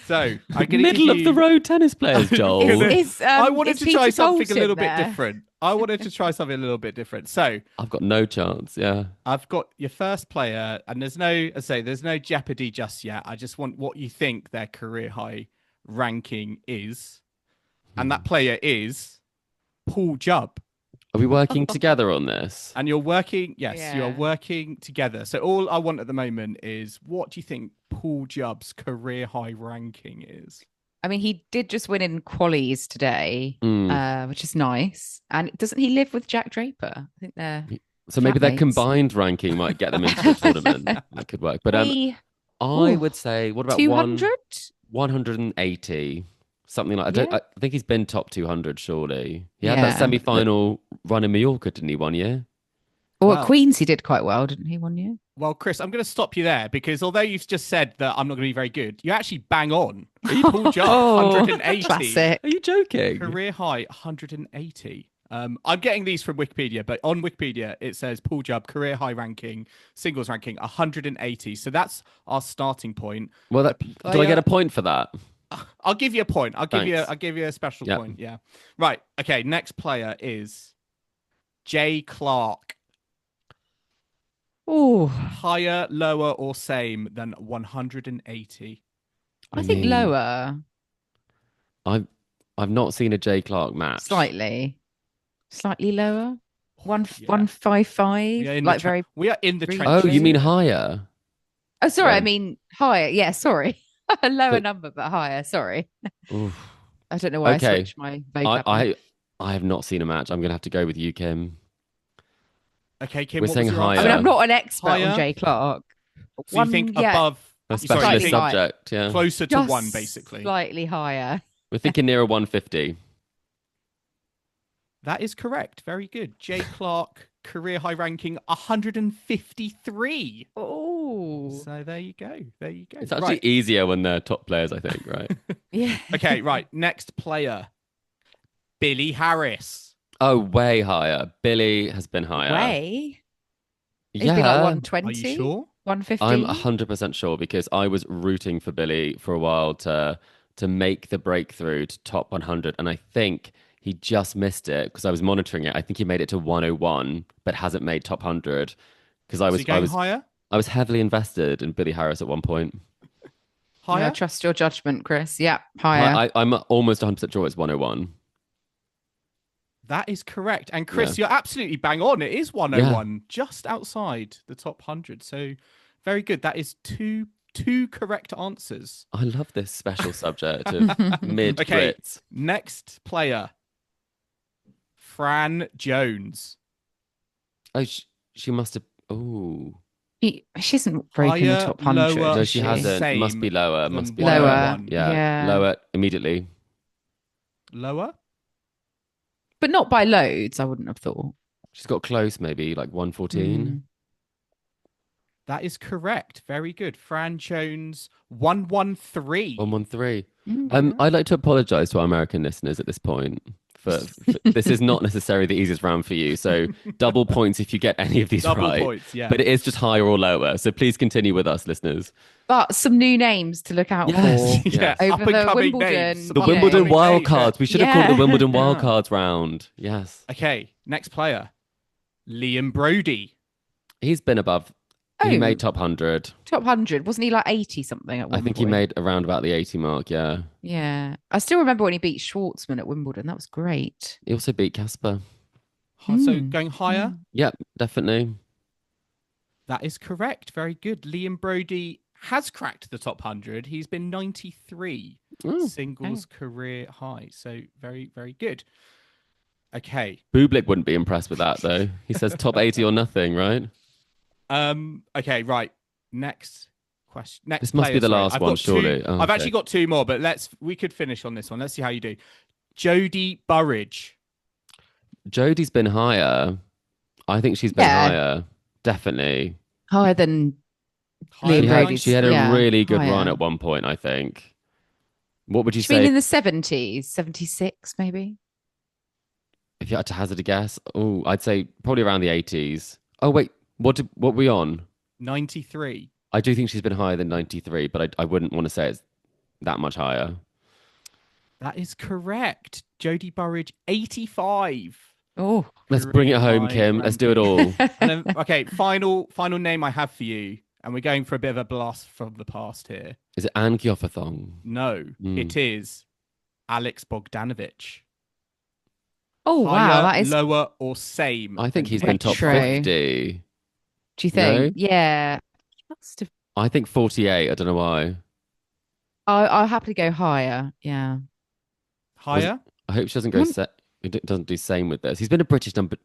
So I'm gonna middle of the road tennis players, Joel. I wanted to try something a little bit different. So I've got no chance. Yeah, I've got your first player, and there's no jeopardy just yet. I just want what you think their career high ranking is, and that player is Paul Jubb. Are we working together on this? And you're working, you're working together. So all I want at the moment is, what do you think Paul Jubb's career high ranking is? I mean, he did just win in qualies today, which is nice. And doesn't he live with Jack Draper? I think they're so maybe their combined ranking might get them into the tournament. That could work. But I would say, what about 200? 180? Something like I think he's been top 200, surely. He had that semi-final run in Mallorca, didn't he, one year? At Queens, he did quite well, didn't he, one year? Well, Chris, I'm going to stop you there because although you've just said that I'm not going to be very good, you actually bang on. Paul Jubb, 180. Classic. Are you joking? Career high, 180. I'm getting these from Wikipedia, but on Wikipedia, it says Paul Jubb, career high ranking, singles ranking, 180. So that's our starting point. Well, do I get a point for that? I'll give you a point. I'll give you a special point. Yeah. Right. Okay. Next player is Jay Clark. Oh, higher, lower, or same than 180? I think lower. I've not seen a Jay Clark match. Slightly lower. 155. Like very. We are in the trenches. Oh, you mean higher? Oh, sorry. I mean higher. Yeah, sorry. A lower number, but higher. Sorry. I don't know why I switched my vocab. I have not seen a match. I'm going to have to go with you, Kim. Okay, Kim. We're saying higher. I mean, I'm not an expert on Jay Clark. So you think above a specialist subject? Yeah, closer to one, basically. Slightly higher. We're thinking near a 150. That is correct. Very good. Jay Clark, career high ranking 153. Oh. So there you go. It's actually easier when they're top players, I think, right? Yeah. Okay, right. Next player. Billy Harris. Oh, way higher. Billy has been higher. Way? Yeah. He's been like 120? Are you sure? 150? I'm 100% sure because I was rooting for Billy for a while to make the breakthrough to top 100. And I think he just missed it because I was monitoring it. I think he made it to 101, but hasn't made top 100 because I was higher. I was heavily invested in Billy Harris at one point. Higher? Yeah, trust your judgment, Chris. Yeah, higher. I'm almost 100% sure it's 101. That is correct. And Chris, you're absolutely bang on. It is 101, just outside the top 100. So very good. That is two correct answers. I love this special subject of mid-Brits. Okay, next player. Fran Jones. Oh, she must have... Oh... She hasn't broken the top 100. Lower, no, she hasn't. Must be lower. Must be lower. Yeah, lower immediately. Lower? But not by loads, I wouldn't have thought. She's got close, maybe, like 114. That is correct. Very good. Fran Jones, 113. 113. I'd like to apologise to our American listeners at this point. For this is not necessarily the easiest round for you. So double points if you get any of these right. Points, yeah. But it is just higher or lower. So please continue with us, listeners. But some new names to look out for. Yeah. Over the Wimbledon. Names. The Wimbledon wildcards. We should have called it the Wimbledon wildcards round. Yes. Okay. Next player. Liam Brody. He's been above. He made top 100. Top 100. Wasn't he like 80 something at one I think he made around about the 80 mark, yeah. Yeah. I still remember when he beat Schwartzman at Wimbledon. That was great. He also beat Casper. So going higher? Yep, definitely. That is correct. Very good. Liam Brody has cracked the top 100. He's been 93 singles career high. So very, very good. Okay. Bublik wouldn't be impressed with that, though. He says top 80 or nothing, right? Okay, right. Next question. This must be the last one, surely. I've actually got two more, but we could finish on this one. Let's see how you do. Jodie Burrage. Jodie's been higher. I think she's been higher, definitely. Higher than Higher Liam than Brody's. She had a really good higher. run at one point, I think. What would you Do you say? mean in the 70s, 76 maybe? If you had to hazard a guess, oh, I'd say probably around the 80s. Oh wait, what were we on? 93. I do think she's been higher than 93, but I wouldn't want to say it's that much higher. That is correct. Jodie Burridge, 85. Oh, let's bring it home, Kim. Let's do it all. And then, okay, final name I have for you, and we're going for a bit of a blast from the past here. Is it Anne Gyofathong? No, it is Alex Bogdanovic. Oh, higher, wow, that is lower or same. I think he's been top 50. Do you think? No? Yeah. Must have. I think 48. I don't know why. I'll happily go higher. Yeah. Higher? I hope she doesn't go it doesn't do same with this. He's been a British number.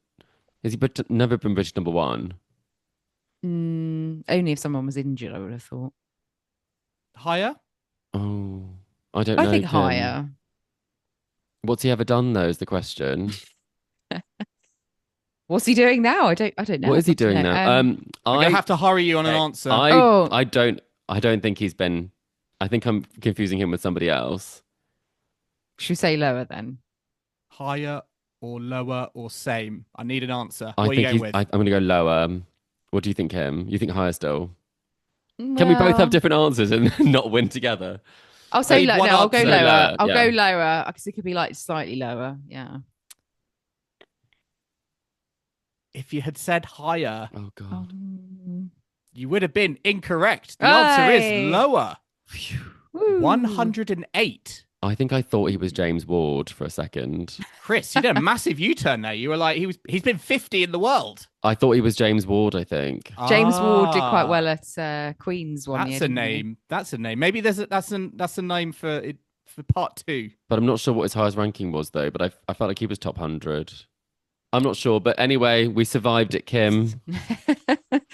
Has he never been British number one? Only if someone was injured, I would have thought. Higher? Oh, I don't know. I think Kim. higher. What's he ever done though is the question. What's he doing now? I don't know. What is he doing now? I have to hurry you on an answer. I don't think he's been. I think I'm confusing him with somebody else. Should we say lower then? Higher or lower or same? I need an answer. I'm What are you going with? I'm going to go lower. What do you think, Kim? You think higher still? Well, Can we both have different answers and not win together? I'll say lower. No, I'll go lower. I'll go yeah. lower because it could be like slightly lower. Yeah. If you had said higher, oh god, you would have been incorrect. The answer is lower. 108. I think I thought he was James Ward for a second. Chris, you did a massive U-turn there. You were like, he's been 50 in the world. I thought he was James Ward, I think. James Ward did quite well at Queen's one year. That's a name. That's a name. Maybe that's a name for part 2. But I'm not sure what his highest ranking was though, but I felt like he was top 100. I'm not sure, but anyway, we survived it, Kim.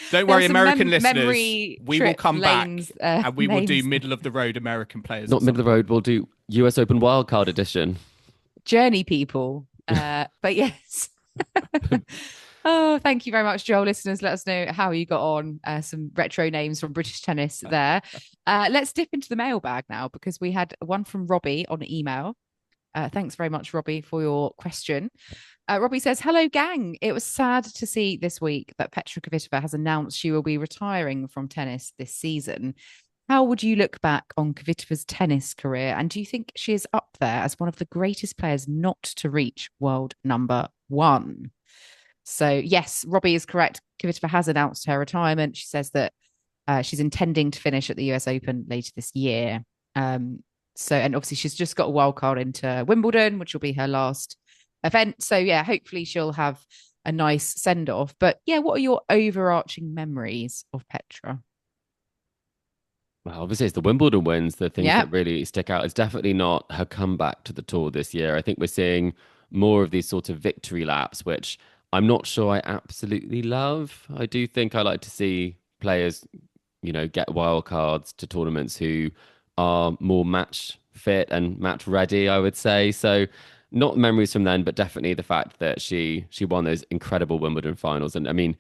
Don't worry, American listeners. We will come back lanes, and we will do middle of the road American players. Not middle of the road. We'll do US Open Wildcard Edition. Journey people. But yes. Oh, thank you very much, Joel. Listeners, let us know how you got on. Some retro names from British tennis there. Let's dip into the mailbag now because we had one from Robbie on email. Thanks very much, Robbie, for your question. Robbie says, hello, gang. It was sad to see this week that Petra Kvitova has announced she will be retiring from tennis this season. How would you look back on Kvitova's tennis career? And do you think she is up there as one of the greatest players not to reach world number 1? So, yes, Robbie is correct. Kvitova has announced her retirement. She says that she's intending to finish at the US Open later this year. And obviously she's just got a wild card into Wimbledon, which will be her last event. So yeah, hopefully she'll have a nice send off. But yeah, what are your overarching memories of Petra? Well, obviously it's the Wimbledon wins, the things that really stick out. It's definitely not her comeback to the tour this year. I think we're seeing more of these sort of victory laps, which I'm not sure I absolutely love. I do think I like to see players, get wild cards to tournaments who are more match fit and match ready, I would say. So not memories from then, but definitely the fact that she won those incredible Wimbledon finals. And I mean,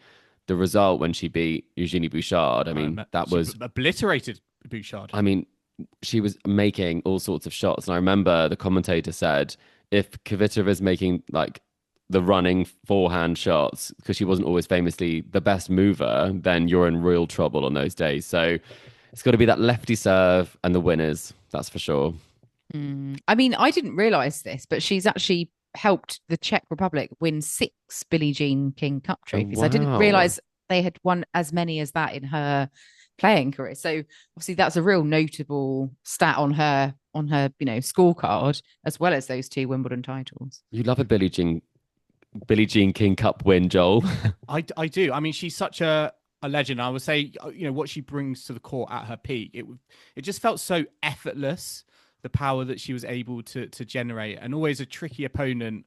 the result when she beat Eugenie Bouchard, that was obliterated Bouchard. I mean, she was making all sorts of shots. And I remember the commentator said, if Kvitova is making like the running forehand shots, because she wasn't always famously the best mover, then you're in real trouble on those days. So it's got to be that lefty serve and the winners. That's for sure. I mean, I didn't realize this, but she's actually helped the Czech Republic win 6 Billie Jean King Cup trophies. Oh, wow. I didn't realize they had won as many as that in her playing career. So obviously that's a real notable stat on her scorecard, as well as those 2 Wimbledon titles. You love a Billie Jean King Cup win, Joel. I do. I mean, she's such a legend. I would say, what she brings to the court at her peak, it just felt so effortless, the power that she was able to generate, and always a tricky opponent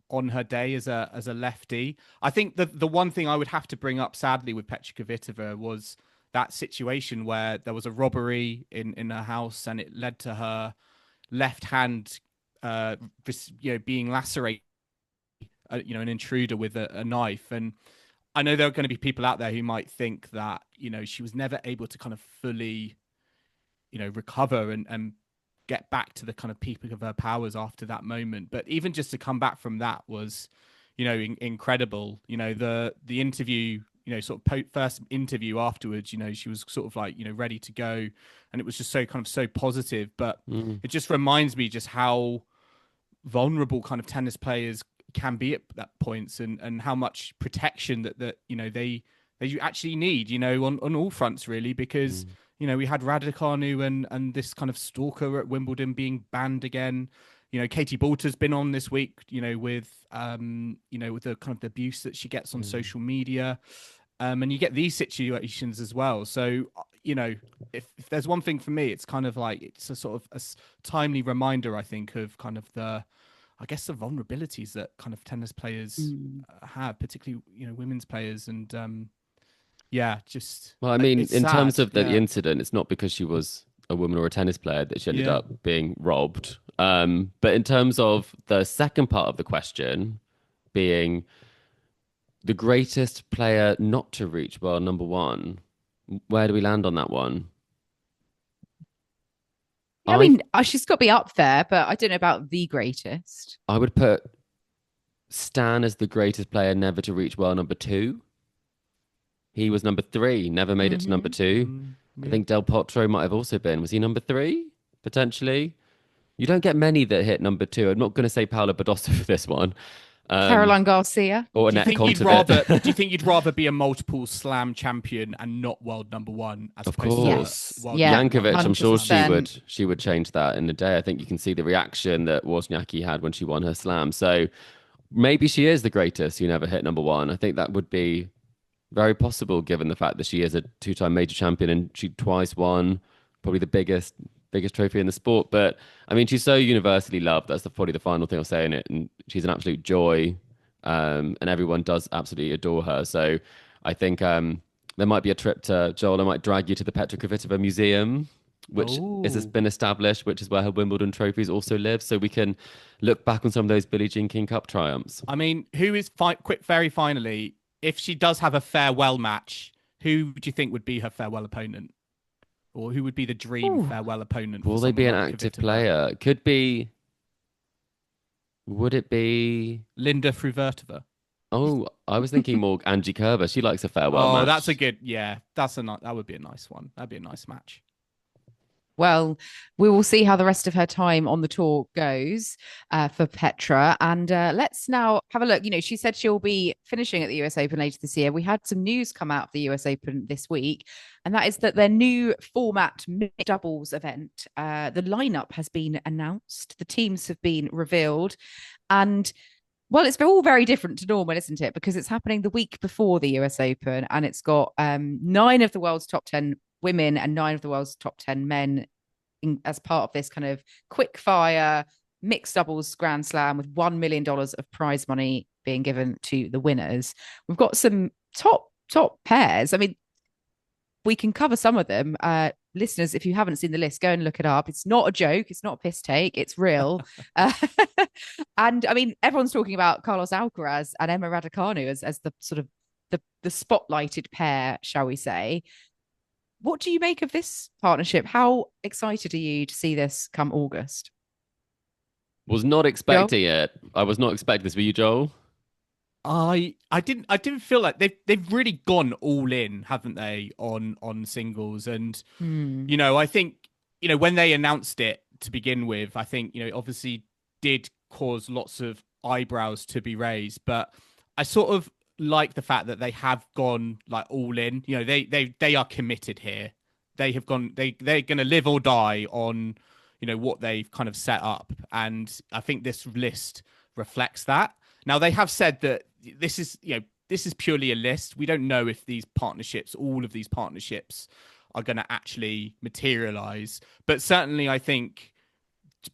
on her day as a lefty. I think the one thing I would have to bring up, sadly, with Petra Kvitova was that situation where there was a robbery in her house, and it led to her left hand, being lacerated. An intruder with a knife, and I know there are going to be people out there who might think that, she was never able to kind of fully, recover and get back to the kind of peak of her powers after that moment. But even just to come back from that was, incredible. The interview, sort of first interview afterwards, she was sort of like, ready to go. And it was just so positive. But it just reminds me just how vulnerable kind of tennis players can be at that points, and how much protection that they actually need, on all fronts really, because we had Raducanu and this kind of stalker at Wimbledon being banned again. Katie Boulter's been on this week, with the kind of abuse that she gets on social media, and you get these situations as well. So if there's one thing for me, it's kind of like it's a sort of a timely reminder, I think, of kind of the vulnerabilities that kind of tennis players have, particularly, women's players. And well, I mean, in sad. terms of the incident, it's not because she was a woman or a tennis player that she ended up being robbed. But in terms of the second part of the question being the greatest player not to reach world number one, where do we land on that one? I mean, she's got to be up there, but I don't know about the greatest. I would put Stan as the greatest player never to reach world number two. He was number 3, never made it to number 2. I think Del Potro might have also been. Was he number 3? Potentially. You don't get many that hit number 2. I'm not going to say Paula Badosa for this one. Caroline Garcia. Or do Annette you think you'd rather be a multiple slam champion and not world number 1? Of course. Yeah, Jankovic, 100%. I'm sure she would change that in a day. I think you can see the reaction that Wozniacki had when she won her slam. So maybe she is the greatest who never hit number 1. I think that would be very possible, given the fact that she is a 2-time major champion and she twice won probably the biggest trophy in the sport. But I mean, she's so universally loved. That's probably the final thing I'll say in it. And she's an absolute joy, and everyone does absolutely adore her. So I think there might be a trip to Joel. I might drag you to the Petra Kvitova Museum, which has been established, which is where her Wimbledon trophies also live. So we can look back on some of those Billie Jean King Cup triumphs. I mean, who is very finally, if she does have a farewell match, who do you think would be her farewell opponent? Or who would be the dream farewell opponent? Will they be an active player? Would it be Linda Fruvertova? Oh, I was thinking more Angie Kerber. She likes a farewell match. That's a good, that would be a nice one. That'd be a nice match. Well, we will see how the rest of her time on the tour goes for Petra. And let's now have a look. She said she'll be finishing at the US Open later this year. We had some news come out of the US Open this week, and that is that their new format mixed doubles event, the lineup has been announced. The teams have been revealed. And well, it's all very different to normal, isn't it? Because it's happening the week before the US Open, and it's got 9 of the world's top 10 women and 9 of the world's top 10 men as part of this kind of quick fire mixed doubles Grand Slam with $1 million of prize money being given to the winners. We've got some top pairs. I mean, we can cover some of them. Listeners, if you haven't seen the list, go and look it up. It's not a joke. It's not a piss take. It's real. And I mean, everyone's talking about Carlos Alcaraz and Emma Raducanu as the sort of the spotlighted pair, shall we say. What do you make of this partnership? How excited are you to see this come August? Was not expecting it. I was not expecting this. Were you, Joel? I didn't feel like they've really gone all in, haven't they, on singles? And I think when they announced it to begin with, I think obviously did cause lots of eyebrows to be raised, but I sort of like the fact that they have gone like all in. They are committed here. They have gone. They're going to live or die on what they've kind of set up, and I think this list reflects that. Now they have said that this is purely a list. We don't know if all of these partnerships are going to actually materialize, but certainly I think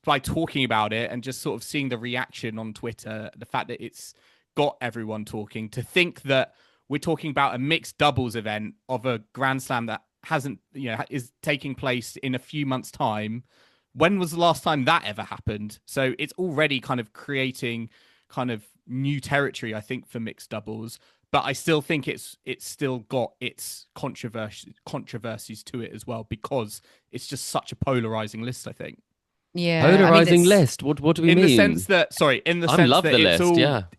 by talking about it and just sort of seeing the reaction on Twitter, the fact that it's got everyone talking, to think that we're talking about a mixed doubles event of a Grand Slam that hasn't, is taking place in a few months' time. When was the last time that ever happened? So it's already kind of creating kind of new territory, I think, for mixed doubles. but I still think it's still got its controversies to it as well, because it's just such a polarizing list, I think. Yeah, polarizing list. What do we mean? In the sense that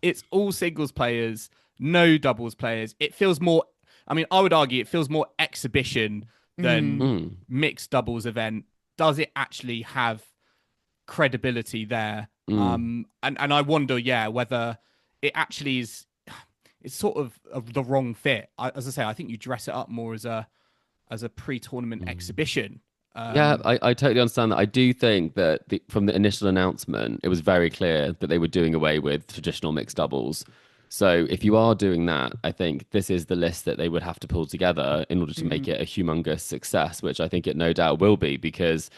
it's all singles players, no doubles players. It feels more. I mean, I would argue it feels more exhibition than mixed doubles event. Does it actually have credibility there? And I wonder, whether it actually is. It's sort of the wrong fit. As I say, I think you dress it up more as a pre-tournament exhibition. I totally understand that. I do think that from the initial announcement, it was very clear that they were doing away with traditional mixed doubles. So if you are doing that, I think this is the list that they would have to pull together in order to make it a humongous success, which I think it no doubt will be, because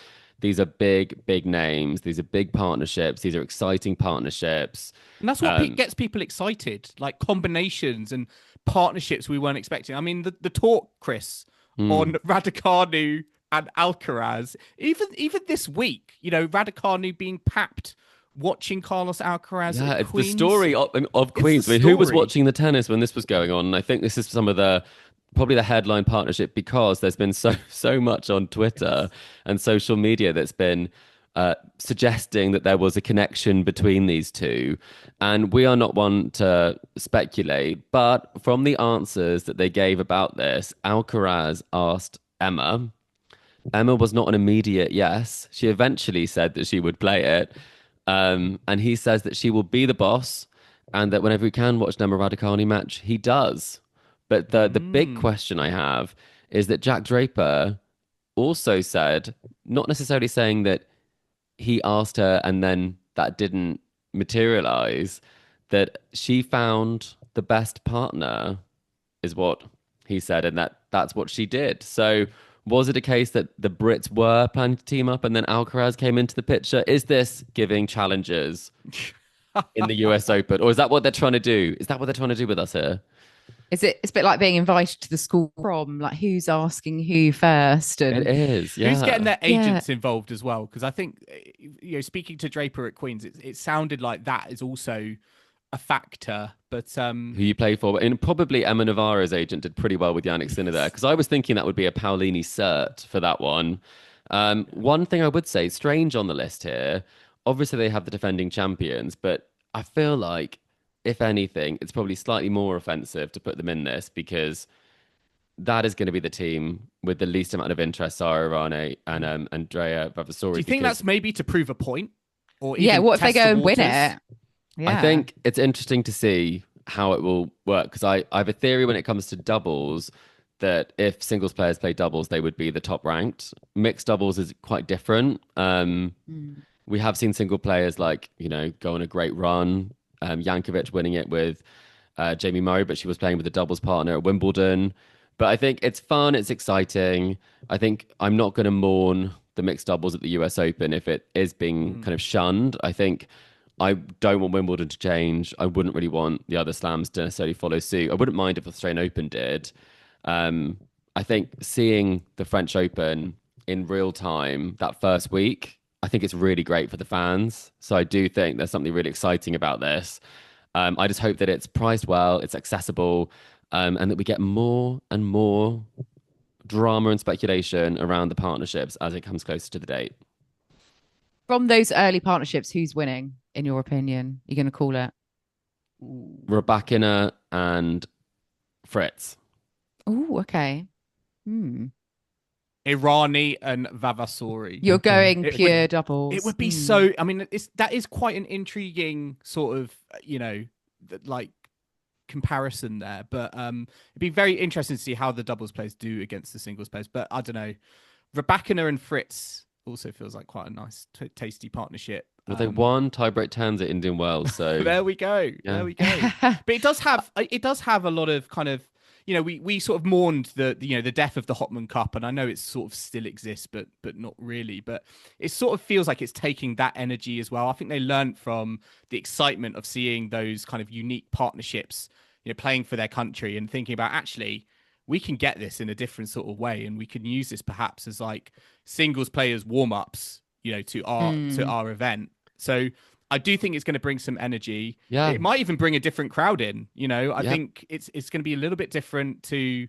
these are big, big names. These are big partnerships. These are exciting partnerships. And that's what gets people excited, like combinations and partnerships we weren't expecting. I mean, the talk, Chris, on Raducanu and Alcaraz, even this week, Raducanu being papped watching Carlos Alcaraz at it's Queens. The story of Queens. I mean, who was watching the tennis when this was going on? And I think this is some of probably the headline partnership, because there's been so much on Twitter and social media that's been suggesting that there was a connection between these two. And we are not one to speculate, but from the answers that they gave about this, Alcaraz asked Emma. Emma was not an immediate yes. She eventually said that she would play it. And he says that she will be the boss, and that whenever he can watch an Emma Raducanu match, he does. But the big question I have is that Jack Draper also said, not necessarily saying that he asked her and then that didn't materialize, that she found the best partner, is what he said, and that's what she did. So was it a case that the Brits were planning to team up and then Alcaraz came into the picture? Is this giving challengers in the US Open? Or is that what they're trying to do? Is that what they're trying to do with us here? It's a bit like being invited to the school prom, like who's asking who first? And it is, yeah. Who's getting their agents involved as well? Because I think, speaking to Draper at Queens, it sounded like that is also a factor. But who you play for, and probably Emma Navarro's agent did pretty well with Jannik Sinner there, because I was thinking that would be a Paolini cert for that one. One thing I would say, strange on the list here, obviously they have the defending champions, but I feel like, if anything, it's probably slightly more offensive to put them in this, because that is going to be the team with the least amount of interest, Sara Errani and Andrea Bocelli. Do you think that's maybe to prove a point? Or what if they go and win it? Yeah. I think it's interesting to see how it will work, because I have a theory when it comes to doubles that if singles players play doubles, they would be the top ranked. Mixed doubles is quite different. We have seen single players go on a great run. Jankovic winning it with Jamie Murray, but she was playing with a doubles partner at Wimbledon. But I think it's fun, it's exciting. I think I'm not going to mourn the mixed doubles at the US Open if it is being kind of shunned. I think I don't want Wimbledon to change. I wouldn't really want the other slams to necessarily follow suit. I wouldn't mind if the Australian Open did. I think seeing the French Open in real time that first week, I think it's really great for the fans. So I do think there's something really exciting about this. I just hope that it's priced well, it's accessible, and that we get more and more drama and speculation around the partnerships as it comes closer to the date. From those early partnerships, who's winning, in your opinion? You're going to call it? Rybakina and Fritz. Oh, okay. Errani and Vavasori. You're going pure doubles. It would be so. I mean, that is quite an intriguing sort of, comparison there. But it'd be very interesting to see how the doubles players do against the singles players. But I don't know. Rybakina and Fritz also feels like quite a nice, tasty partnership. Well, they won tiebreak turns at Indian Wells, so there we go. Yeah. There we go. But it does have a lot of kind of. We sort of mourned the death of the Hopman Cup, and I know it sort of still exists, but not really. But it sort of feels like it's taking that energy as well. I think they learned from the excitement of seeing those kind of unique partnerships, playing for their country, and thinking about, actually, we can get this in a different sort of way, and we can use this perhaps as like singles players warm ups, to our event. So I do think it's going to bring some energy. Yeah. It might even bring a different crowd in. I think it's going to be a little bit different to,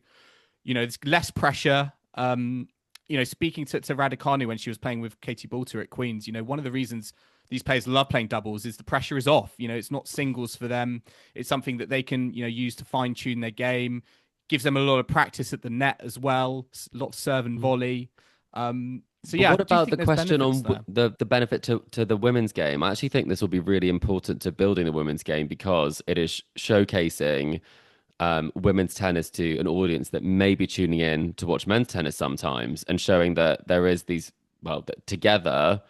there's less pressure. Speaking to Raducanu when she was playing with Katie Boulter at Queen's, one of the reasons these players love playing doubles is the pressure is off. It's not singles for them. It's something that they can, use to fine tune their game. Gives them a lot of practice at the net as well. A lot of serve and volley. What about the question on the benefit to the women's game? I actually think this will be really important to building the women's game because it is showcasing women's tennis to an audience that may be tuning in to watch men's tennis sometimes, and showing that there is that together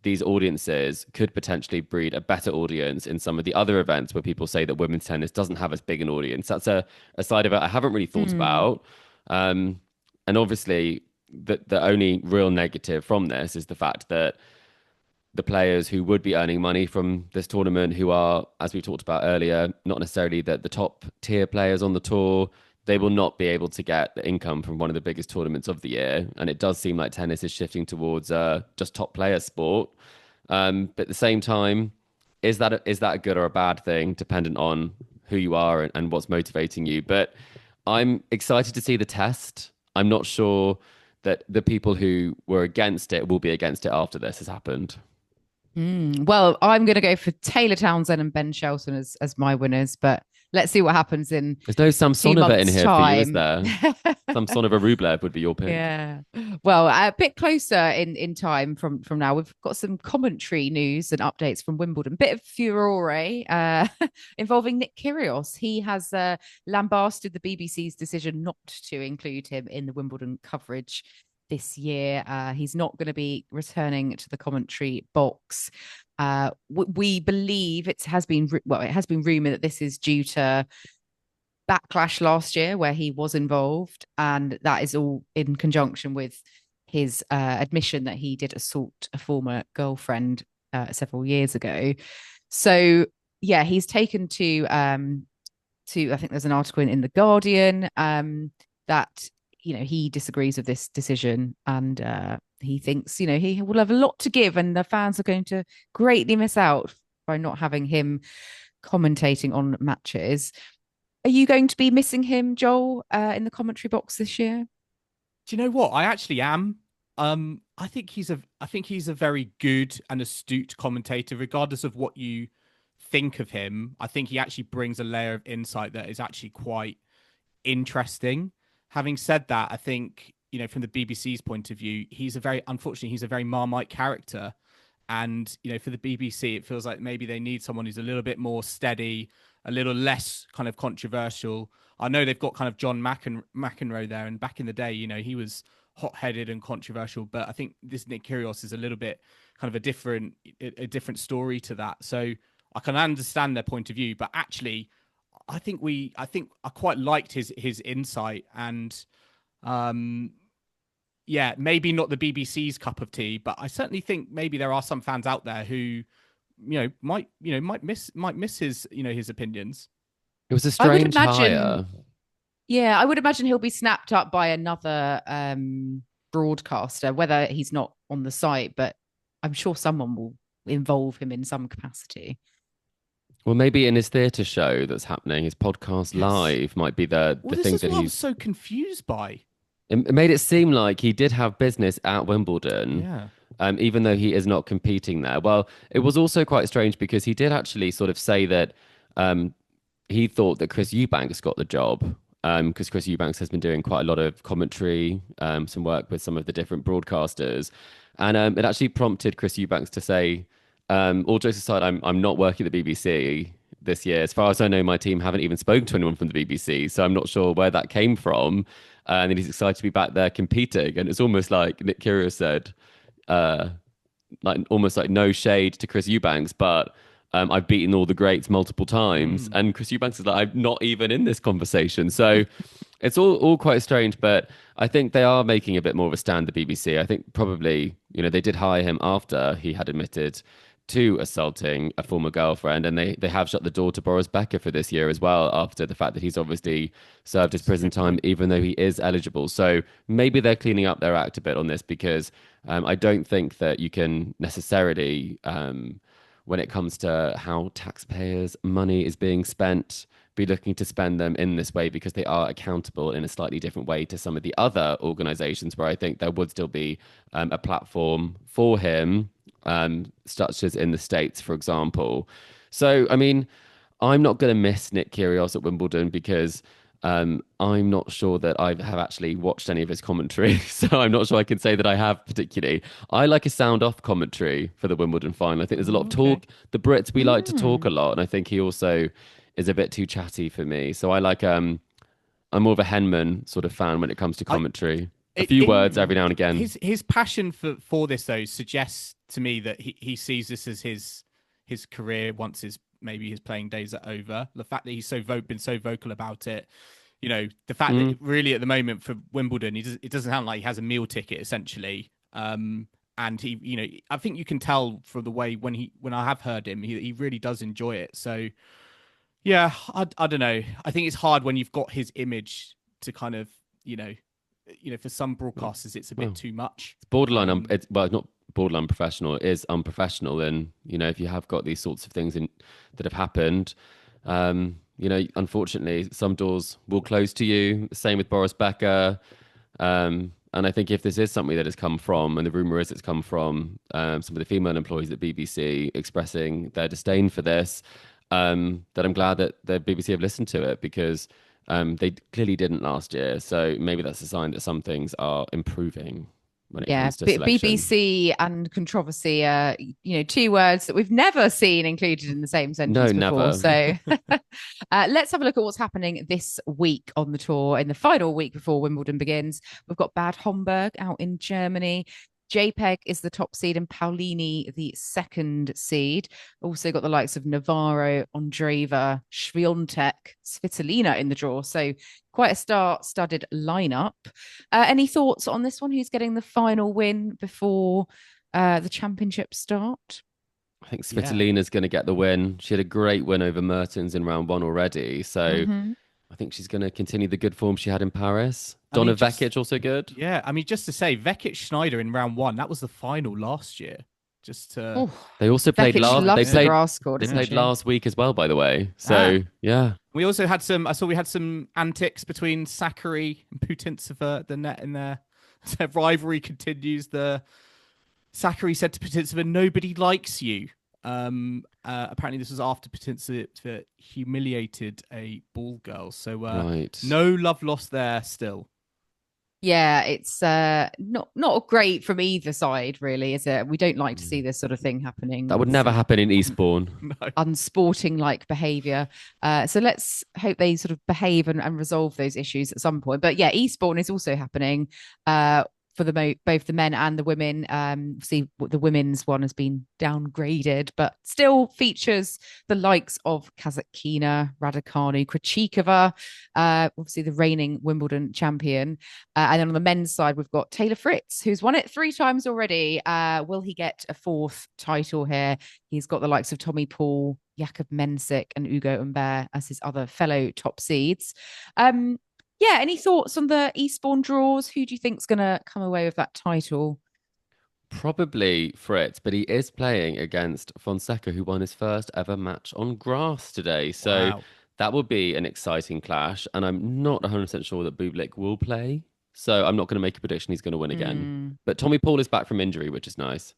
these audiences could potentially breed a better audience in some of the other events where people say that women's tennis doesn't have as big an audience. That's a side of it I haven't really thought about. And obviously the only real negative from this is the fact that the players who would be earning money from this tournament, who are, as we talked about earlier, not necessarily the top tier players on the tour, they will not be able to get the income from one of the biggest tournaments of the year. And it does seem like tennis is shifting towards just top player sport. But at the same time, is that a good or a bad thing, dependent on who you are and what's motivating you? But I'm excited to see the test. I'm not sure that the people who were against it will be against it after this has happened. Well, I'm going to go for Taylor Townsend and Ben Shelton as my winners, but let's see what happens in. There's no Samsonova in here time. For you, is there? Samsonova Rublev would be your pick. Yeah. Well, a bit closer in time from now, we've got some commentary news and updates from Wimbledon. Bit of furore involving Nick Kyrgios. He has lambasted the BBC's decision not to include him in the Wimbledon coverage this year. He's not going to be returning to the commentary box. We believe it has been rumored that this is due to backlash last year where he was involved, and that is all in conjunction with his admission that he did assault a former girlfriend several years ago. So yeah, he's taken to I think there's an article in The Guardian that he disagrees with this decision, and he thinks, he will have a lot to give, and the fans are going to greatly miss out by not having him commentating on matches. Are you going to be missing him, Joel, in the commentary box this year? Do you know what? I actually am. I think he's a very good and astute commentator, regardless of what you think of him. I think he actually brings a layer of insight that is actually quite interesting. Having said that, I think, from the BBC's point of view, unfortunately, he's a very Marmite character. And, for the BBC, it feels like maybe they need someone who's a little bit more steady, a little less kind of controversial. I know they've got kind of John McEnroe there. And back in the day, he was hot-headed and controversial. But I think this Nick Kyrgios is a little bit kind of a different story to that. So I can understand their point of view. But actually, I think I quite liked his insight, and maybe not the BBC's cup of tea, but I certainly think maybe there are some fans out there who might miss his his opinions. It was a strange hire. Yeah, I would imagine he'll be snapped up by another broadcaster, whether he's not on the site, but I'm sure someone will involve him in some capacity. Well, maybe in his theatre show that's happening, his podcast live might be the thing that I was so confused by. It made it seem like he did have business at Wimbledon, even though he is not competing there. Well, it was also quite strange because he did actually sort of say that he thought that Chris Eubanks got the job, because Chris Eubanks has been doing quite a lot of commentary, some work with some of the different broadcasters. And it actually prompted Chris Eubanks to say, all jokes aside, I'm not working at the BBC this year. As far as I know, my team haven't even spoken to anyone from the BBC, so I'm not sure where that came from. And he's excited to be back there competing. And it's almost like Nick Kyrgios said, almost like no shade to Chris Eubanks, but I've beaten all the greats multiple times. And Chris Eubanks is like, I'm not even in this conversation. So it's all quite strange, but I think they are making a bit more of a stand, the BBC. I think probably, they did hire him after he had admitted to assaulting a former girlfriend, and they have shut the door to Boris Becker for this year as well, after the fact that he's obviously served his prison time, even though he is eligible. So maybe they're cleaning up their act a bit on this, because I don't think that you can necessarily when it comes to how taxpayers' money is being spent, be looking to spend them in this way because they are accountable in a slightly different way to some of the other organizations where I think there would still be a platform for him, such as in the States, for example. So, I mean, I'm not going to miss Nick Kyrgios at Wimbledon because I'm not sure that I have actually watched any of his commentary. So I'm not sure I can say that I have particularly. I like a sound off commentary for the Wimbledon final. I think there's a lot of talk. The Brits, we like to talk a lot. And I think he also is a bit too chatty for me. So I like, I'm more of a Henman sort of fan when it comes to commentary. A few words every now and again. His passion for this, though, suggests to me that he sees this as his career once his playing days are over. The fact that he's been so vocal about it, you know, the fact that really at the moment for Wimbledon, it doesn't sound like he has a meal ticket essentially. And he, you know, I think you can tell from the way when I have heard him, he really does enjoy it. So yeah, I don't know. I think it's hard when you've got his image to kind of, you know, for some broadcasters, it's a bit too much. It's borderline. It's not borderline professional. It is unprofessional. And, you know, if you have got these sorts of things that have happened, you know, unfortunately, some doors will close to you. Same with Boris Becker. And I think if this is something that has come from, and the rumor is it's come from some of the female employees at BBC expressing their disdain for this, that I'm glad that the BBC have listened to it because they clearly didn't last year. So maybe that's a sign that some things are improving when it comes to selection. BBC and controversy are, you know, two words that we've never seen included in the same sentence before. Never. So let's have a look at what's happening this week on the tour in the final week before Wimbledon begins. We've got Bad Homburg out in Germany. JPEG is the top seed and Paulini the second seed. Also got the likes of Navarro, Andreeva, Swiatek, Svitolina in the draw. So quite a star-studded lineup. Any thoughts on this one? Who's getting the final win before the championship start? I think Svitolina's going to get the win. She had a great win over Mertens in round one already. So I think she's going to continue the good form she had in Paris. Donna Vekic also good. Yeah, I mean, just to say, Vekic Schneider in round one, that was the final last year. They also played last week as well, by the way. So yeah, we also had we had some antics between Sakkari and Putintseva, the net in there. So rivalry continues. Sakkari said to Putintseva, "Nobody likes you." Apparently this was after Putintseva humiliated a ball girl. So no love lost there still. Yeah, it's not great from either side, really, is it? We don't like to see this sort of thing happening. That would never happen in Eastbourne. No. Unsporting-like behaviour. So let's hope they sort of behave and resolve those issues at some point. But yeah, Eastbourne is also happening for both the men and the women. See, the women's one has been downgraded, but still features the likes of Kasatkina, Raducanu, Krejcikova, obviously the reigning Wimbledon champion. And then on the men's side, we've got Taylor Fritz, who's won it 3 times already. Will he get a 4th title here? He's got the likes of Tommy Paul, Jakub Mensik, and Ugo Humbert as his other fellow top seeds. Yeah, any thoughts on the Eastbourne draws? Who do you think's going to come away with that title? Probably Fritz, but he is playing against Fonseca, who won his first ever match on grass today. So that will be an exciting clash. And I'm not 100% sure that Bublik will play. So I'm not going to make a prediction he's going to win again. But Tommy Paul is back from injury, which is nice.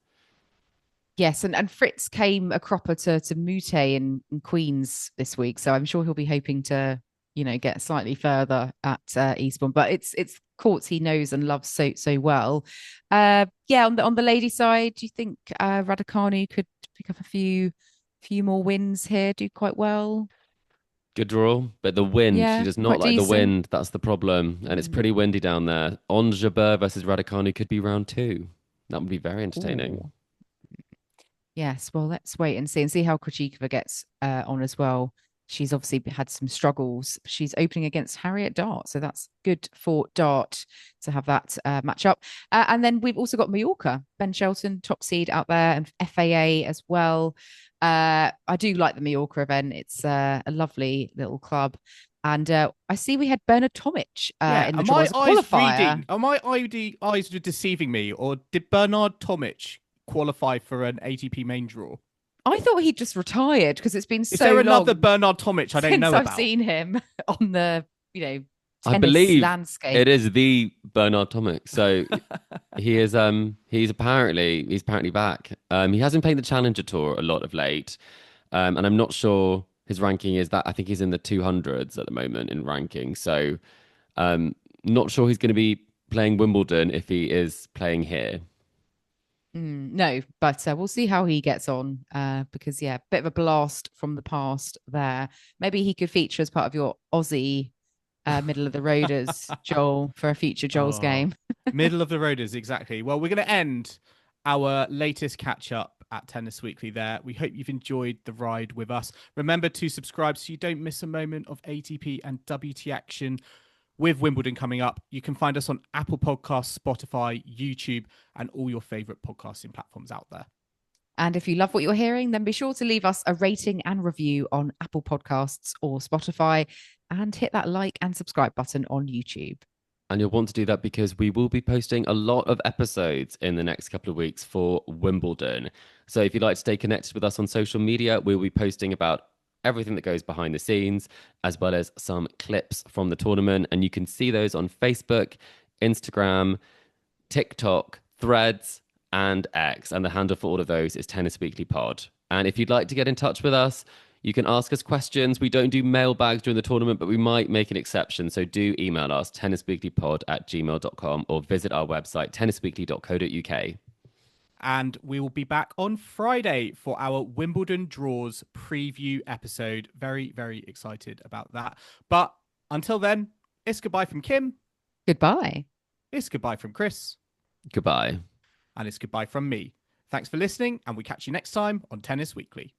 Yes, and Fritz came a cropper to Mute in Queens this week. So I'm sure he'll be hoping to, you know, get slightly further at Eastbourne, but it's courts he knows and loves so well. On the lady side, do you think Raducanu could pick up a few more wins here, do quite well? Good draw, but the wind, she does not like decent. The wind. That's the problem, and it's pretty windy down there. On Jabeur versus Raducanu could be round 2. That would be very entertaining. Ooh. Yes, well, let's wait and see how Krejcikova gets on as well. She's obviously had some struggles. She's opening against Harriet Dart. So that's good for Dart to have that match up. And then we've also got Mallorca, Ben Shelton, top seed out there, and FAA as well. I do like the Mallorca event. It's a lovely little club. And I see we had Bernard Tomic in the draw as a qualifier. Are my eyes deceiving me, or did Bernard Tomic qualify for an ATP main draw? I thought he'd just retired because it's been Is so there long another Bernard Tomic I don't know since about? I've seen him on the, tennis I believe landscape. it is the Bernard Tomic. So he is he's apparently back. He hasn't played the Challenger Tour a lot of late. And I'm not sure his ranking is that. I think he's in the 200s at the moment in ranking. So not sure he's going to be playing Wimbledon if he is playing here. No, but we'll see how he gets on because, yeah, bit of a blast from the past there. Maybe he could feature as part of your Aussie middle of the roaders, Joel, for a future Joel's game. Middle of the roaders, exactly. Well, we're going to end our latest catch up at Tennis Weekly there. We hope you've enjoyed the ride with us. Remember to subscribe so you don't miss a moment of ATP and WT action with Wimbledon coming up. You can find us on Apple Podcasts, Spotify, YouTube, and all your favorite podcasting platforms out there. And if you love what you're hearing, then be sure to leave us a rating and review on Apple Podcasts or Spotify, and hit that like and subscribe button on YouTube. And you'll want to do that because we will be posting a lot of episodes in the next couple of weeks for Wimbledon. So if you'd like to stay connected with us on social media, we'll be posting about everything that goes behind the scenes, as well as some clips from the tournament. And you can see those on Facebook, Instagram, TikTok, Threads, and X. And the handle for all of those is Tennis Weekly Pod. And if you'd like to get in touch with us, you can ask us questions. We don't do mailbags during the tournament, but we might make an exception. So do email us, tennisweeklypod@gmail.com, or visit our website, tennisweekly.co.uk. And we will be back on Friday for our Wimbledon draws preview episode. Very, very excited about that. But until then, it's goodbye from Kim. Goodbye. It's goodbye from Chris. Goodbye. And it's goodbye from me. Thanks for listening, and we catch you next time on Tennis Weekly.